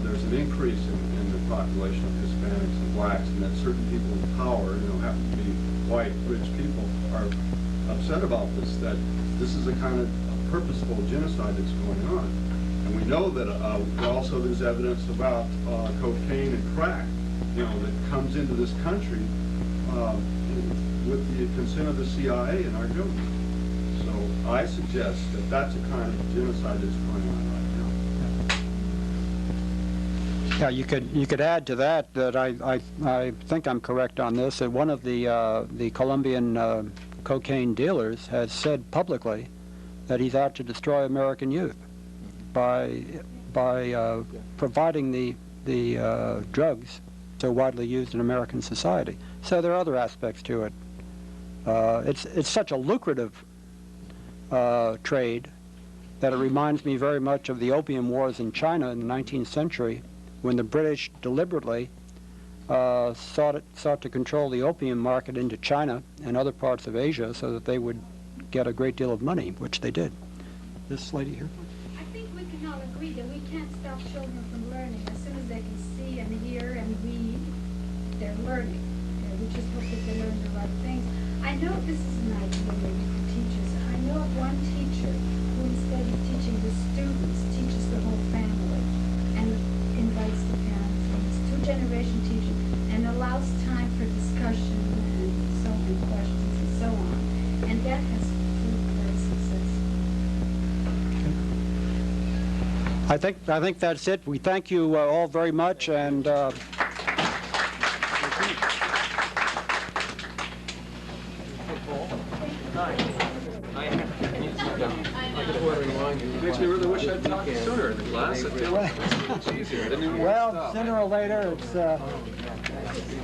Speaker 8: there's an increase in the population of Hispanics and blacks, and that certain people in power, you know, happen to be white, rich people, are upset about this, that this is a kind of purposeful genocide that's going on. And we know that also there's evidence about cocaine and crack, you know, that comes into this country with the consent of the CIA and our government. So I suggest that that's a kind of genocide that's going on right now.
Speaker 9: Yeah, you could add to that I think I'm correct on this, that one of the Colombian cocaine dealers has said publicly that he's out to destroy American youth by providing the drugs so widely used in American society. So there are other aspects to it. It's such a lucrative trade that it reminds me very much of the opium wars in China in the 19th century, when the British deliberately sought to control the opium market into China and other parts of Asia so that they would get a great deal of money, which they did. This lady here.
Speaker 10: I think we can all agree that we can't stop children from learning. As soon as they can see and hear and read, they're learning. We just hope that they learn the right things. I know this is an idea maybe for teachers. I know of one teacher who, instead of teaching the students, teaches the whole family and invites the parents. It's two-generation teaching and allows time for discussion and so on, questions and so on. And that has proved very successful.
Speaker 9: I think that's it. We thank you all very much, and
Speaker 23: Makes me really wish I'd talked sooner in the class. I feel like it's much easier. I didn't even want to stop.
Speaker 9: sooner or later,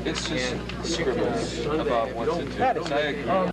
Speaker 23: It's just scribbles about what to do.